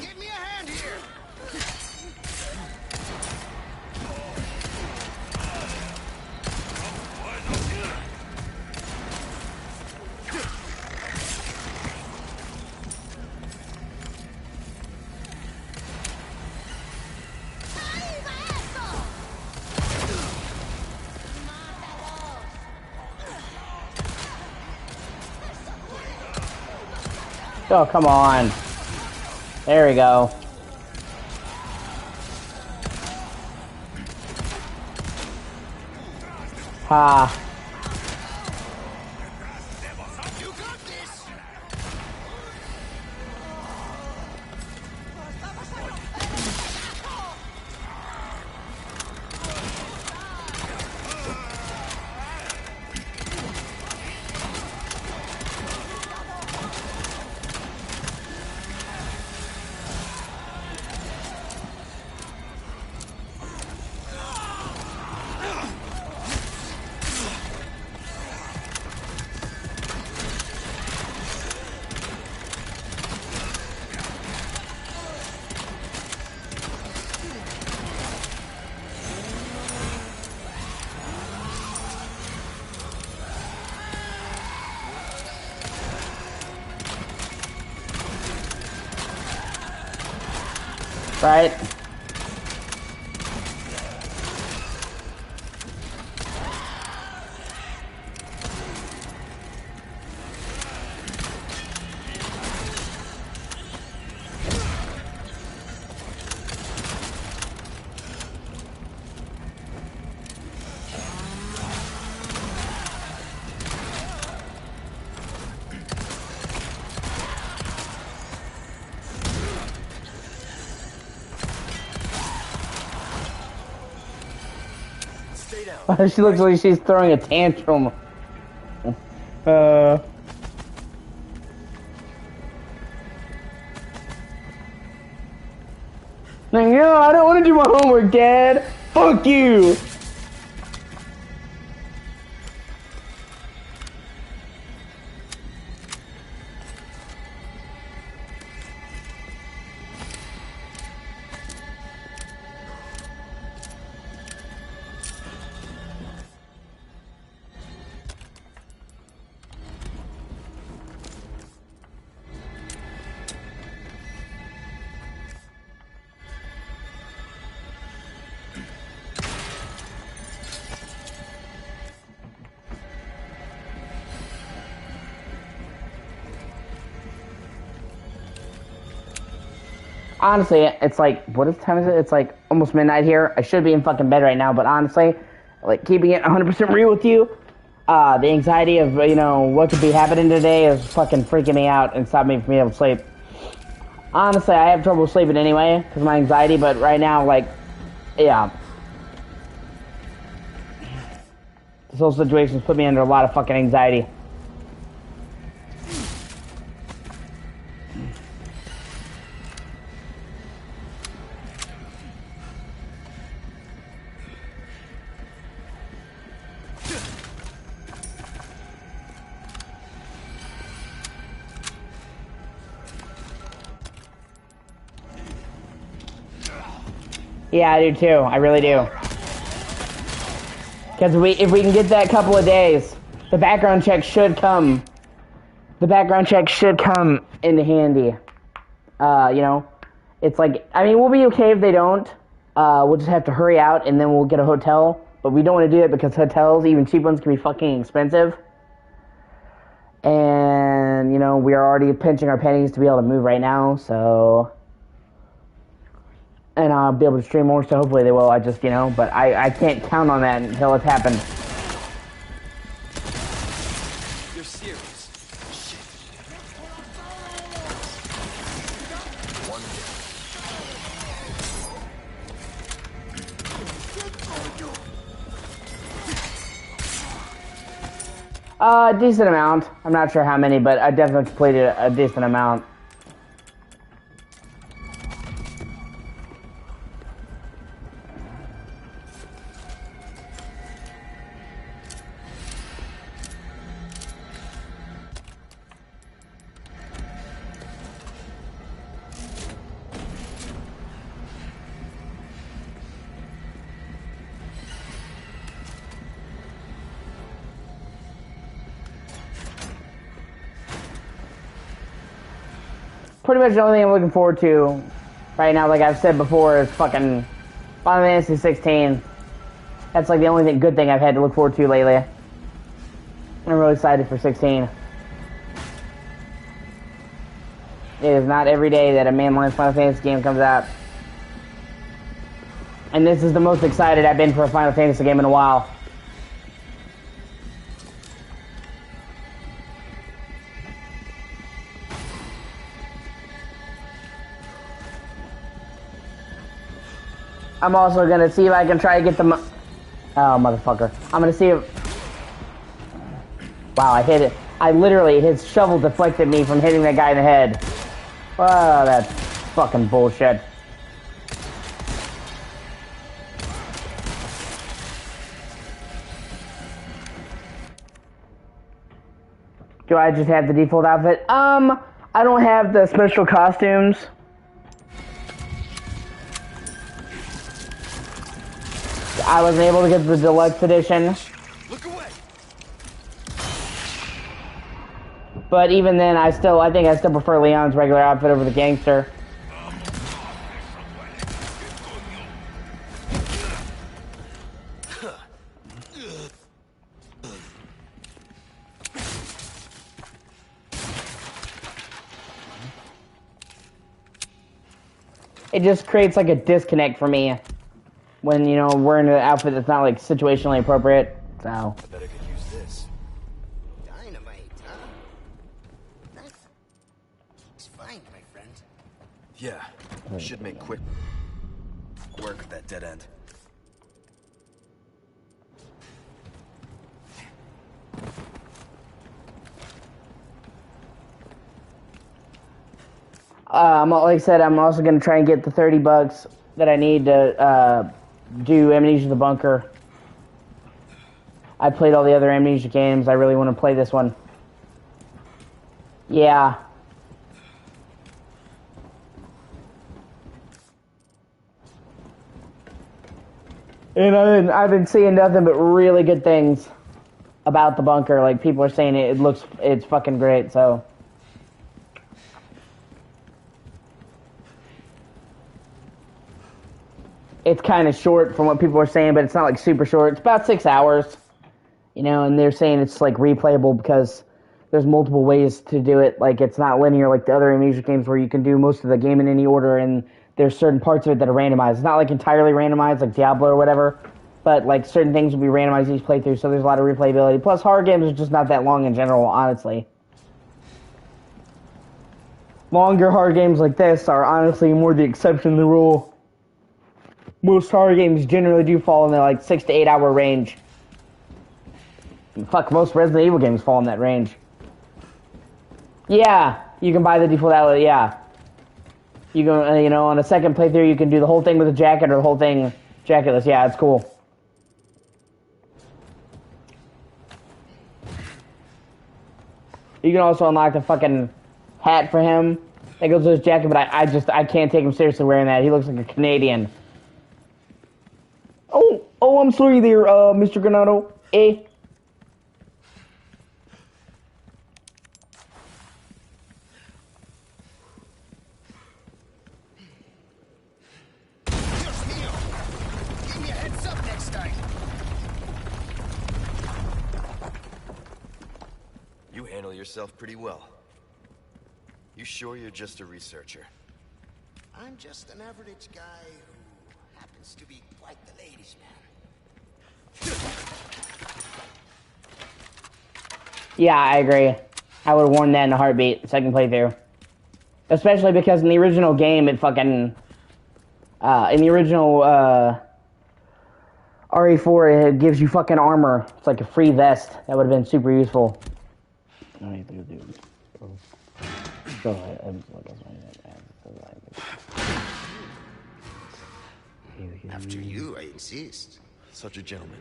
Give me a hand here! Oh, come on. There we go. Ha. You got this! Right? Stay down. She looks like she's throwing a tantrum. Like, no, I don't want to do my homework, Dad. Fuck you. Honestly, it's like, time is it? It's like almost midnight here. I should be in fucking bed right now, but honestly, like keeping it 100% real with you, the anxiety of, what could be happening today is fucking freaking me out and stopping me from being able to sleep. Honestly, I have trouble sleeping anyway because of my anxiety, but right now, like, yeah. This whole situation's put me under a lot of fucking anxiety. Yeah, I do too. I really do. Because if we can get that couple of days, the background check should come. The background check should come into handy. It's like, I mean, we'll be okay if they don't. We'll just have to hurry out and then we'll get a hotel. But we don't want to do it because hotels, even cheap ones, can be fucking expensive. And, we are already pinching our pennies to be able to move right now, so... And I'll be able to stream more, so hopefully they will. I just, but I can't count on that until it's happened. You're serious? Shit. Decent amount. I'm not sure how many, but I definitely completed a decent amount. Pretty much the only thing I'm looking forward to right now, like I've said before, is fucking Final Fantasy 16. That's like the only good thing I've had to look forward to lately. I'm really excited for 16. It is not every day that a mainline Final Fantasy game comes out. And this is the most excited I've been for a Final Fantasy game in a while. I'm also gonna see if I can try to get them. Oh, motherfucker. I'm gonna see if... Wow, I hit it. I literally, his shovel deflected me from hitting that guy in the head. Oh, that's fucking bullshit. Do I just have the default outfit? I don't have the special costumes. I wasn't able to get the deluxe edition. Look away. But even then, I think I still prefer Leon's regular outfit over the gangster. It just creates like a disconnect for me when, wearing an outfit that's not like situationally appropriate. So. I bet I could use this. Dynamite, huh? That's... It's fine, my friend. Yeah, should make quick work of that dead end. Like I said, I'm also going to try and get the $30 that I need to do Amnesia the Bunker. I played all the other Amnesia games. I really want to play this one. Yeah. And I've been seeing nothing but really good things about the bunker. Like, people are saying it's fucking great, so... It's kind of short from what people are saying, but it's not like super short. It's about 6 hours, and they're saying it's like replayable because there's multiple ways to do it. Like, it's not linear like the other Amnesia games where you can do most of the game in any order, and there's certain parts of it that are randomized. It's not, like, entirely randomized like Diablo or whatever, but, like, certain things will be randomized each playthrough, so there's a lot of replayability. Plus, horror games are just not that long in general, honestly. Longer horror games like this are honestly more the exception than the rule. Most horror games generally do fall in the, like, 6 to 8 hour range. Fuck, most Resident Evil games fall in that range. Yeah, you can buy the default outlet, yeah. You can, you know, on a second playthrough, you can do the whole thing with a jacket or the whole thing jacketless. Yeah, it's cool. You can also unlock the fucking hat for him that goes with his jacket, but I can't take him seriously wearing that. He looks like a Canadian. Oh, I'm sorry there, Mr. Granado. You handle yourself pretty well. You sure you're just a researcher? I'm just an average guy who happens to be quite the ladies' man. Yeah, I agree. I would have worn that in a heartbeat, second playthrough. Especially because in the original game, it fucking... in the original, RE4, it gives you fucking armor. It's like a free vest. That would have been super useful. After you, I insist. Such a gentleman.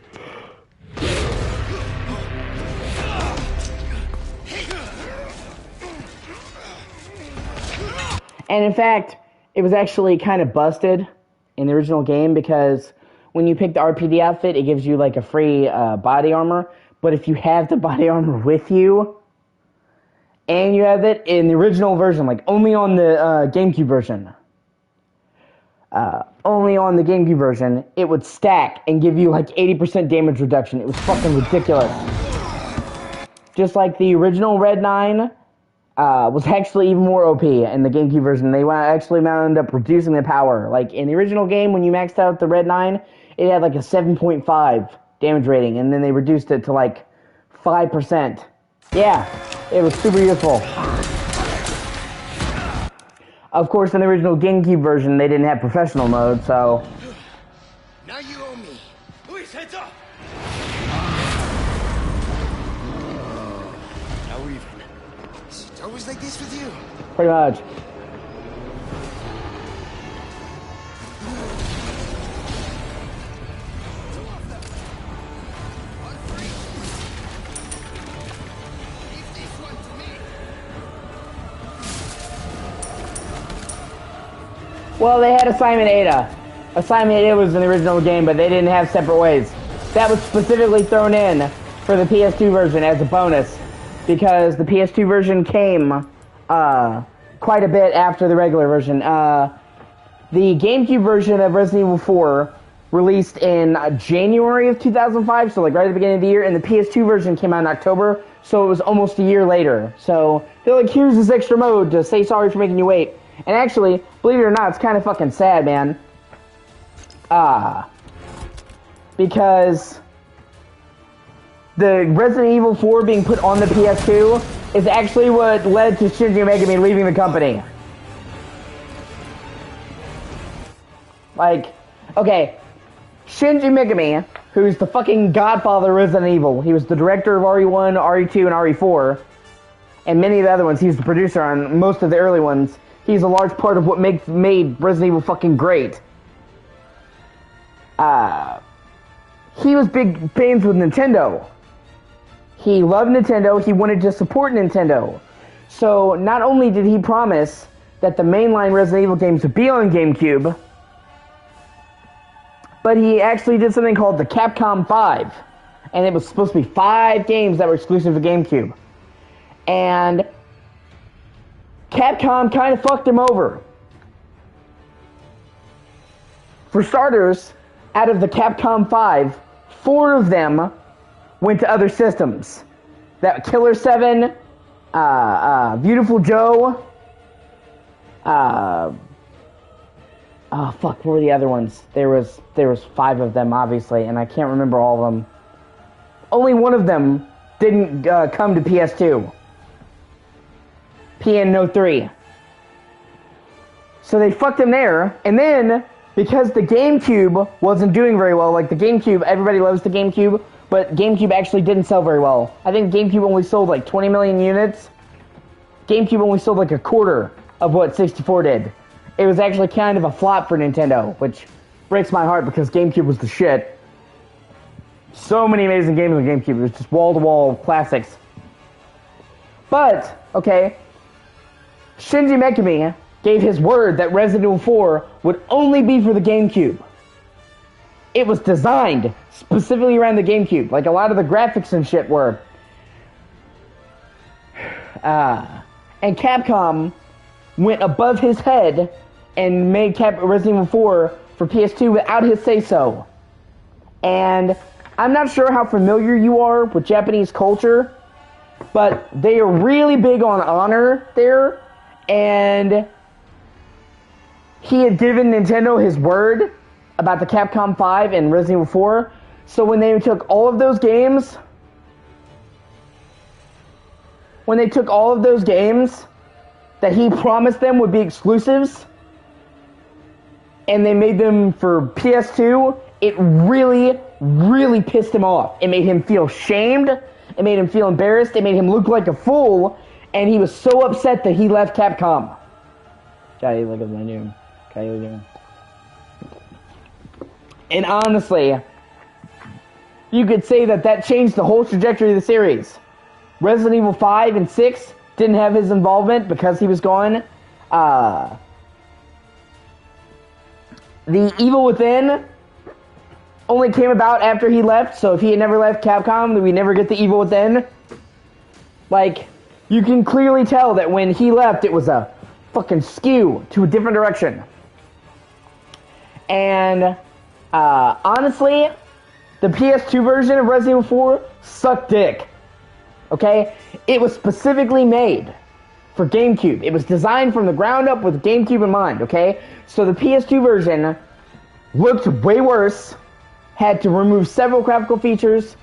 And in fact, it was actually kind of busted in the original game because when you pick the RPD outfit, it gives you like a free body armor. But if you have the body armor with you, and you have it in the original version, like only on the GameCube version, it would stack and give you like 80% damage reduction. It was fucking ridiculous. Just like the original Red 9 was actually even more OP in the GameCube version. They actually wound up reducing the power. Like in the original game, when you maxed out the Red 9, it had like a 7.5 damage rating, and then they reduced it to like 5%. Yeah, it was super useful. Of course, in the original GameCube version, they didn't have professional mode, so... Now you owe me. Luis, heads up! Now we're even. Is it always like this with you? Pretty much. Well, they had Assignment Ada. Assignment Ada was in the original game, but they didn't have separate ways. That was specifically thrown in for the PS2 version as a bonus, because the PS2 version came quite a bit after the regular version. The GameCube version of Resident Evil 4 released in January of 2005, so like right at the beginning of the year, and the PS2 version came out in October, so it was almost a year later. So they're like, here's this extra mode to say sorry for making you wait. And actually, believe it or not, it's kind of fucking sad, man. Because the Resident Evil 4 being put on the PS2 is actually what led to Shinji Megami leaving the company. Like, okay, Shinji Megami, who's the fucking godfather of Resident Evil, he was the director of RE1, RE2, and RE4, and many of the other ones. He's the producer on most of the early ones. He's a large part of what made Resident Evil fucking great. He was big fans with Nintendo. He loved Nintendo. He wanted to support Nintendo. So not only did he promise that the mainline Resident Evil games would be on GameCube, but he actually did something called the Capcom 5. And it was supposed to be 5 games that were exclusive to GameCube. And Capcom kind of fucked him over. For starters, out of the Capcom 5, 4 of them went to other systems. That Killer 7, Beautiful Joe. Oh fuck, what were the other ones? There was 5 of them, obviously, and I can't remember all of them. Only one of them didn't come to PS2. PN03. So they fucked him there, and then, because the GameCube wasn't doing very well, like the GameCube, everybody loves the GameCube, but GameCube actually didn't sell very well. I think GameCube only sold like 20 million units. GameCube only sold like a quarter of what 64 did. It was actually kind of a flop for Nintendo, which breaks my heart because GameCube was the shit. So many amazing games on GameCube. It was just wall-to-wall classics. But, okay, Shinji Mikami gave his word that Resident Evil 4 would only be for the GameCube. It was designed specifically around the GameCube. Like, a lot of the graphics and shit were. And Capcom went above his head and made Resident Evil 4 for PS2 without his say-so. And I'm not sure how familiar you are with Japanese culture, but they are really big on honor there, and he had given Nintendo his word about the Capcom 5 and Resident Evil 4, so when they took all of those games, that he promised them would be exclusives, and they made them for PS2, it really, really pissed him off. It made him feel shamed, it made him feel embarrassed, it made him look like a fool, and he was so upset that he left Capcom. Gotta look at my name. And honestly, you could say that changed the whole trajectory of the series. Resident Evil 5 and 6 didn't have his involvement because he was gone. The Evil Within only came about after he left, so if he had never left Capcom, then we never get the Evil Within. Like, you can clearly tell that when he left, it was a fucking skew to a different direction. And, honestly, the PS2 version of Resident Evil 4 sucked dick. Okay? It was specifically made for GameCube. It was designed from the ground up with GameCube in mind, okay? So the PS2 version looked way worse, had to remove several graphical features.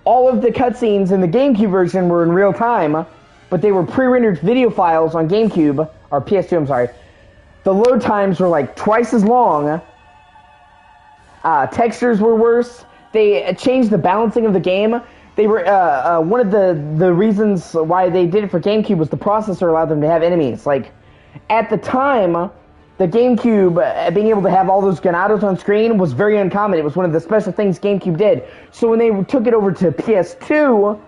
All of the cutscenes in the GameCube version were in real time, but they were pre-rendered video files on GameCube, or PS2, I'm sorry. The load times were like twice as long. Textures were worse. They changed the balancing of the game. They were one of the reasons why they did it for GameCube was the processor allowed them to have enemies. Like, at the time, the GameCube being able to have all those Ganados on screen was very uncommon. It was one of the special things GameCube did. So when they took it over to PS2,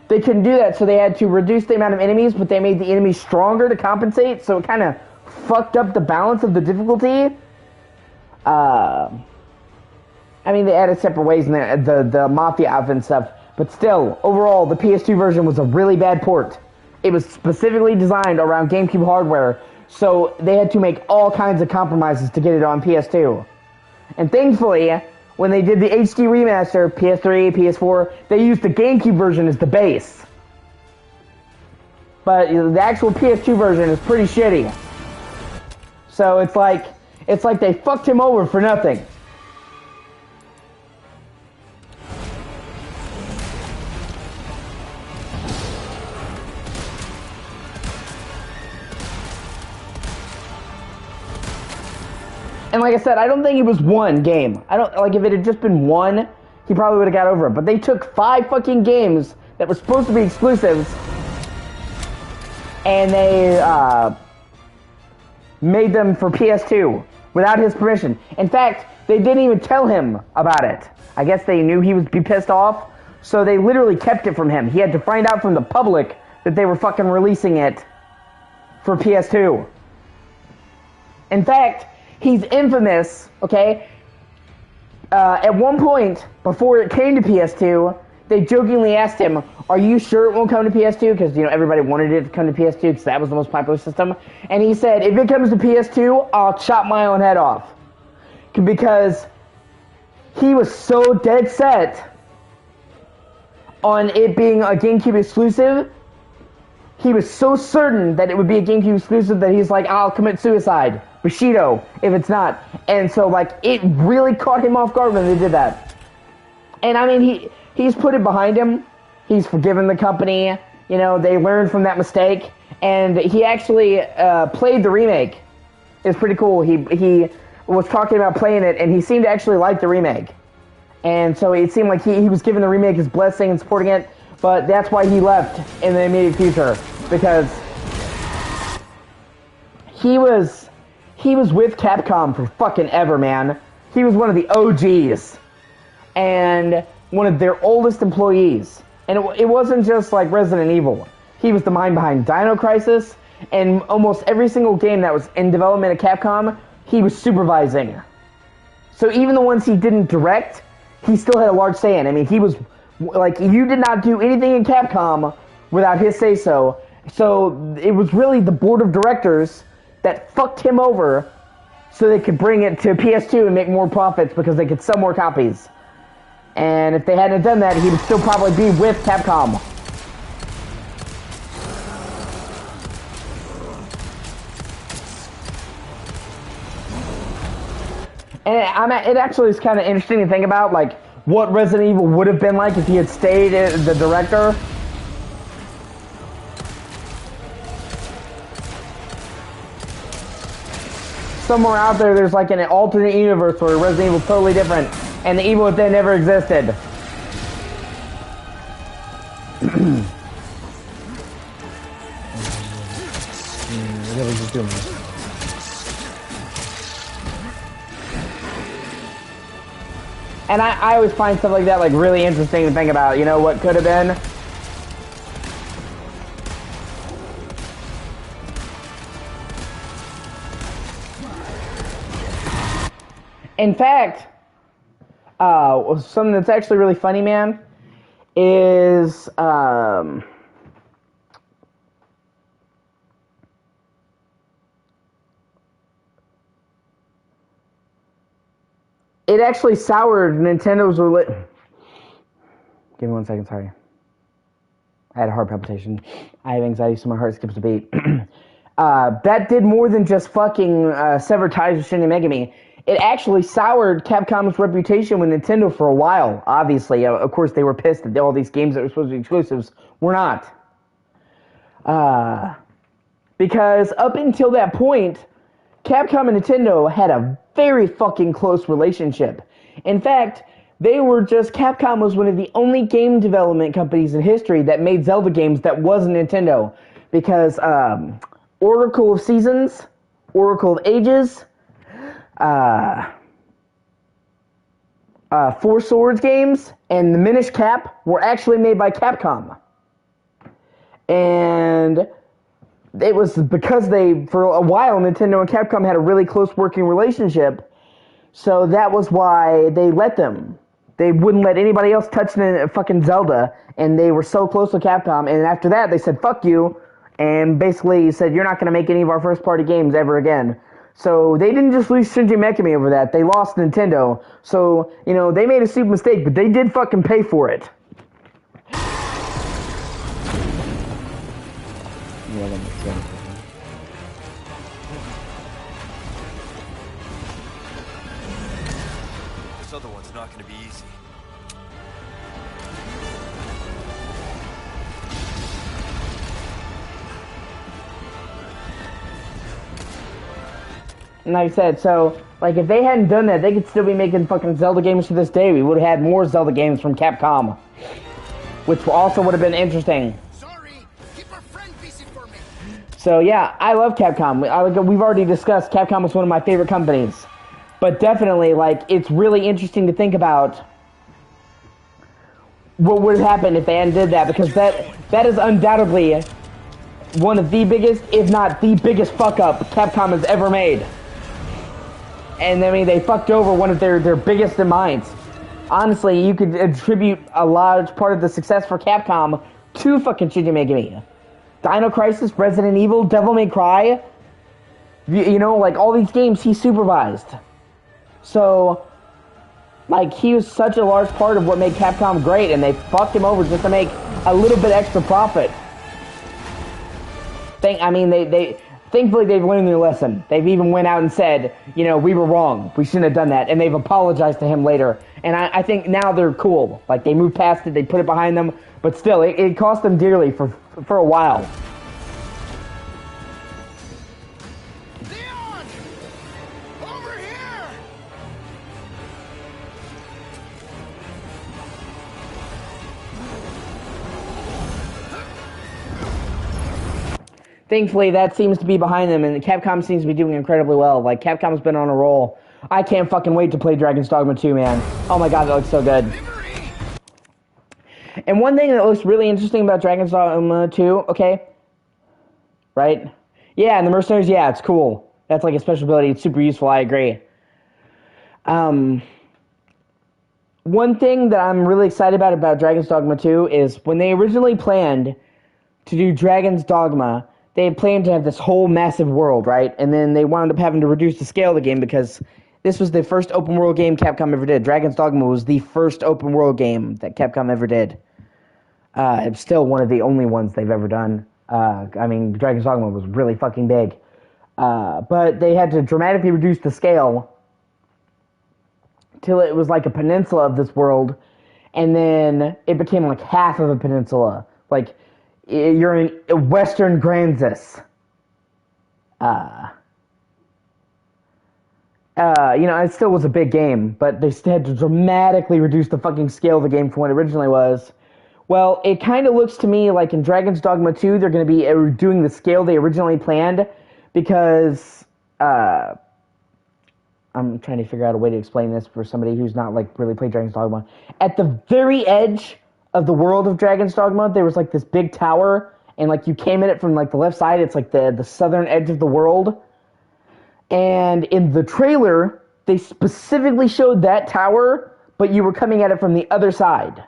they couldn't do that, so they had to reduce the amount of enemies, but they made the enemies stronger to compensate, so it kind of fucked up the balance of the difficulty. I mean, they added separate ways in the Mafia outfit and stuff, but still, overall, the PS2 version was a really bad port. It was specifically designed around GameCube hardware, so they had to make all kinds of compromises to get it on PS2. And thankfully, when they did the HD remaster, PS3, PS4, they used the GameCube version as the base. But the actual PS2 version is pretty shitty. So it's like they fucked him over for nothing. And like I said, I don't think it was one game. If it had just been one, he probably would have got over it. But they took 5 fucking games that were supposed to be exclusives, and they made them for PS2 without his permission. In fact, they didn't even tell him about it. I guess they knew he would be pissed off, so they literally kept it from him. He had to find out from the public that they were fucking releasing it for PS2. In fact, he's infamous, okay? At one point, before it came to PS2, they jokingly asked him, "Are you sure it won't come to PS2?" Because, everybody wanted it to come to PS2 because that was the most popular system. And he said, "If it comes to PS2, I'll chop my own head off." Because he was so dead set on it being a GameCube exclusive, he was so certain that it would be a GameCube exclusive that he's like, I'll commit suicide, Bushido, if it's not. And so, like, it really caught him off guard when they did that. And I mean, he's put it behind him. He's forgiven the company. You know, they learned from that mistake. And he actually played the remake. It's pretty cool. He was talking about playing it, and he seemed to actually like the remake. And so it seemed like he was giving the remake his blessing and supporting it. But that's why he left in the immediate future, because he was with Capcom for fucking ever, man. He was one of the OGs and one of their oldest employees. And it wasn't just like Resident Evil. He was the mind behind Dino Crisis, and almost every single game that was in development at Capcom, he was supervising. So even the ones he didn't direct, he still had a large say in. I mean, he was... Like, you did not do anything in Capcom without his say-so. So it was really the board of directors that fucked him over so they could bring it to PS2 and make more profits because they could sell more copies. And if they hadn't done that, he would still probably be with Capcom. And it actually is kind of interesting to think about, like, what Resident Evil would have been like if he had stayed the director. Somewhere out there's like an alternate universe where Resident Evil's totally different, and the evil within never existed. What was he doing? And I always find stuff like that like really interesting to think about, you know, what could have been. In fact, something that's actually really funny, man, is it actually soured Nintendo's Give me 1 second, sorry. I had a heart palpitation. I have anxiety, so my heart skips a beat. That did more than just fucking sever ties with Shinji Megami. It actually soured Capcom's reputation with Nintendo for a while, obviously. Of course, they were pissed that all these games that were supposed to be exclusives were not. Because up until that point, Capcom and Nintendo had a very fucking close relationship. In fact, Capcom was one of the only game development companies in history that made Zelda games that wasn't Nintendo. Because Oracle of Seasons, Oracle of Ages, Four Swords games, and the Minish Cap were actually made by Capcom. And it was because for a while, Nintendo and Capcom had a really close working relationship. So that was why they let them. They wouldn't let anybody else touch fucking Zelda, and they were so close to Capcom. And after that, they said, fuck you, and basically said, you're not going to make any of our first-party games ever again. So they didn't just lose Shinji Megami over that. They lost Nintendo. So, you know, they made a stupid mistake, but they did fucking pay for it. This other one's not gonna be easy. And like I said, so, like, if they hadn't done that, they could still be making fucking Zelda games to this day. We would have had more Zelda games from Capcom. Which also would have been interesting. Sorry, keep our friend busy for me. So, yeah, I love Capcom. We've already discussed Capcom was one of my favorite companies. But definitely, like, it's really interesting to think about what would have happened if they hadn't did that. Because that is undoubtedly one of the biggest, if not the biggest fuck-up Capcom has ever made. And I mean, they fucked over one of their biggest minds. Honestly, you could attribute a large part of the success for Capcom to fucking Shinji Megami. Dino Crisis, Resident Evil, Devil May Cry, you know, like all these games he supervised. So, like, he was such a large part of what made Capcom great, and they fucked him over just to make a little bit extra profit. I mean, they thankfully they've learned their lesson. They've even went out and said, you know, we were wrong. We shouldn't have done that. And they've apologized to him later. And I think now they're cool. Like, they moved past it. They put it behind them. But still, it cost them dearly for a while. Leon! Over here! Thankfully, that seems to be behind them, and Capcom seems to be doing incredibly well. Like, Capcom's been on a roll. I can't fucking wait to play Dragon's Dogma 2, man. Oh my god, that looks so good. And one thing that looks really interesting about Dragon's Dogma 2, okay? Right? Yeah, and the Mercenaries, yeah, it's cool. That's like a special ability. It's super useful, I agree. One thing that I'm really excited about Dragon's Dogma 2 is when they originally planned to do Dragon's Dogma, they had planned to have this whole massive world, right? And then they wound up having to reduce the scale of the game because this was the first open world game Capcom ever did. Dragon's Dogma was the first open world game that Capcom ever did. It's still one of the only ones they've ever done. I mean, Dragon's Dogma was really fucking big. But they had to dramatically reduce the scale till it was like a peninsula of this world, and then it became like half of a peninsula. Like, you're in Western Granzis. You know, it still was a big game, but they still had to dramatically reduce the fucking scale of the game from what it originally was. Well, it kind of looks to me like in Dragon's Dogma 2, they're going to be doing the scale they originally planned, because, I'm trying to figure out a way to explain this for somebody who's not, like, really played Dragon's Dogma. At the very edge of the world of Dragon's Dogma, there was, like, this big tower, and, like, you came at it from, like, the left side. It's, like, the southern edge of the world. And in the trailer, they specifically showed that tower, but you were coming at it from the other side.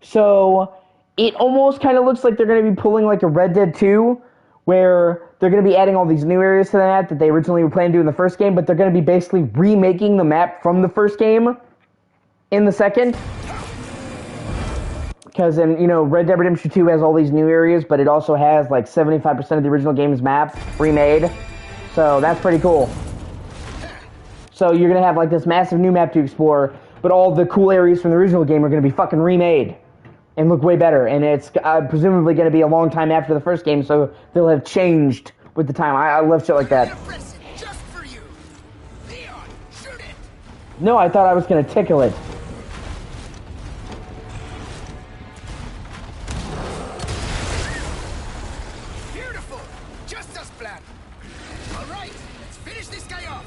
So, it almost kind of looks like they're going to be pulling, like, a Red Dead 2, where they're going to be adding all these new areas to the map that they originally were planning to do in the first game, but they're going to be basically remaking the map from the first game in the second. Because, you know, Red Dead Redemption 2 has all these new areas, but it also has, like, 75% of the original game's map remade. So, that's pretty cool. So, you're going to have, like, this massive new map to explore, but all the cool areas from the original game are going to be fucking remade and look way better. And it's presumably going to be a long time after the first game, so they'll have changed with the time. I love shit like that. Just for you. Leon, shoot it. No, I thought I was going to tickle it. Beautiful. Just as planned. All right, let's finish this guy off.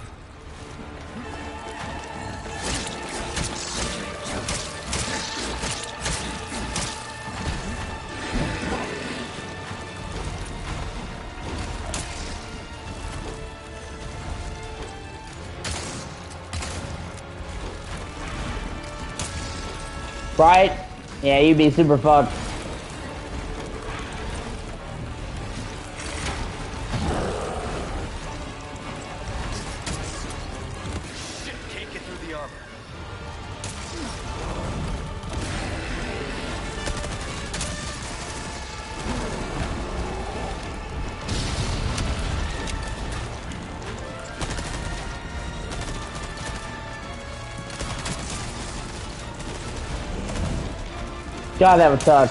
Right? Yeah, you'd be super fucked. Shit, can't get through the armor. God, that would suck.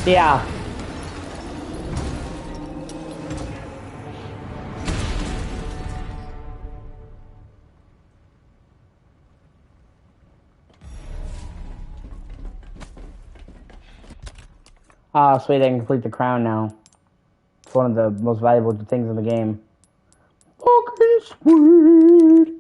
Yeah. Ah, sweet, I can complete the crown now. It's one of the most valuable things in the game. Fucking sweet!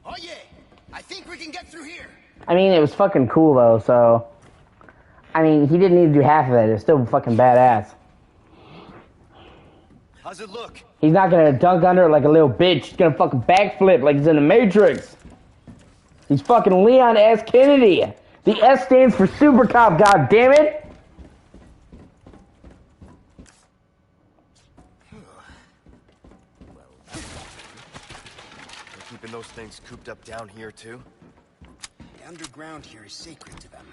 Oh yeah, I think we can get through here. I mean, it was fucking cool though, so... I mean, he didn't need to do half of it. It's still fucking badass. How's it look? He's not gonna dunk under it like a little bitch. He's gonna fucking backflip like he's in the Matrix. He's fucking Leon S. Kennedy. The S stands for Super Cop, god damn it! They're keeping those things cooped up down here, too? The underground here is sacred to them.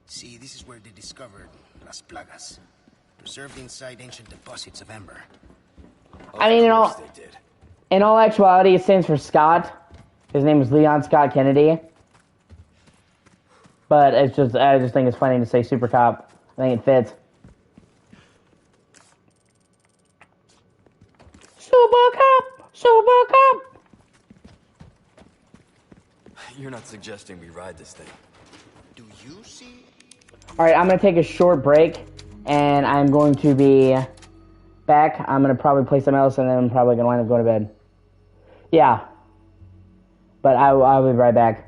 See, this is where they discovered Las Plagas, preserved inside ancient deposits of amber. I mean, in all actuality, it stands for Scott. His name is Leon Scott Kennedy. But I just think it's funny to say Super Cop. I think it fits. Super Cop! Super Cop! You're not suggesting we ride this thing. Do you see? Alright, I'm going to take a short break, and I'm going to be back. I'm going to probably play something else, and then I'm probably going to wind up going to bed. Yeah. But I'll be right back.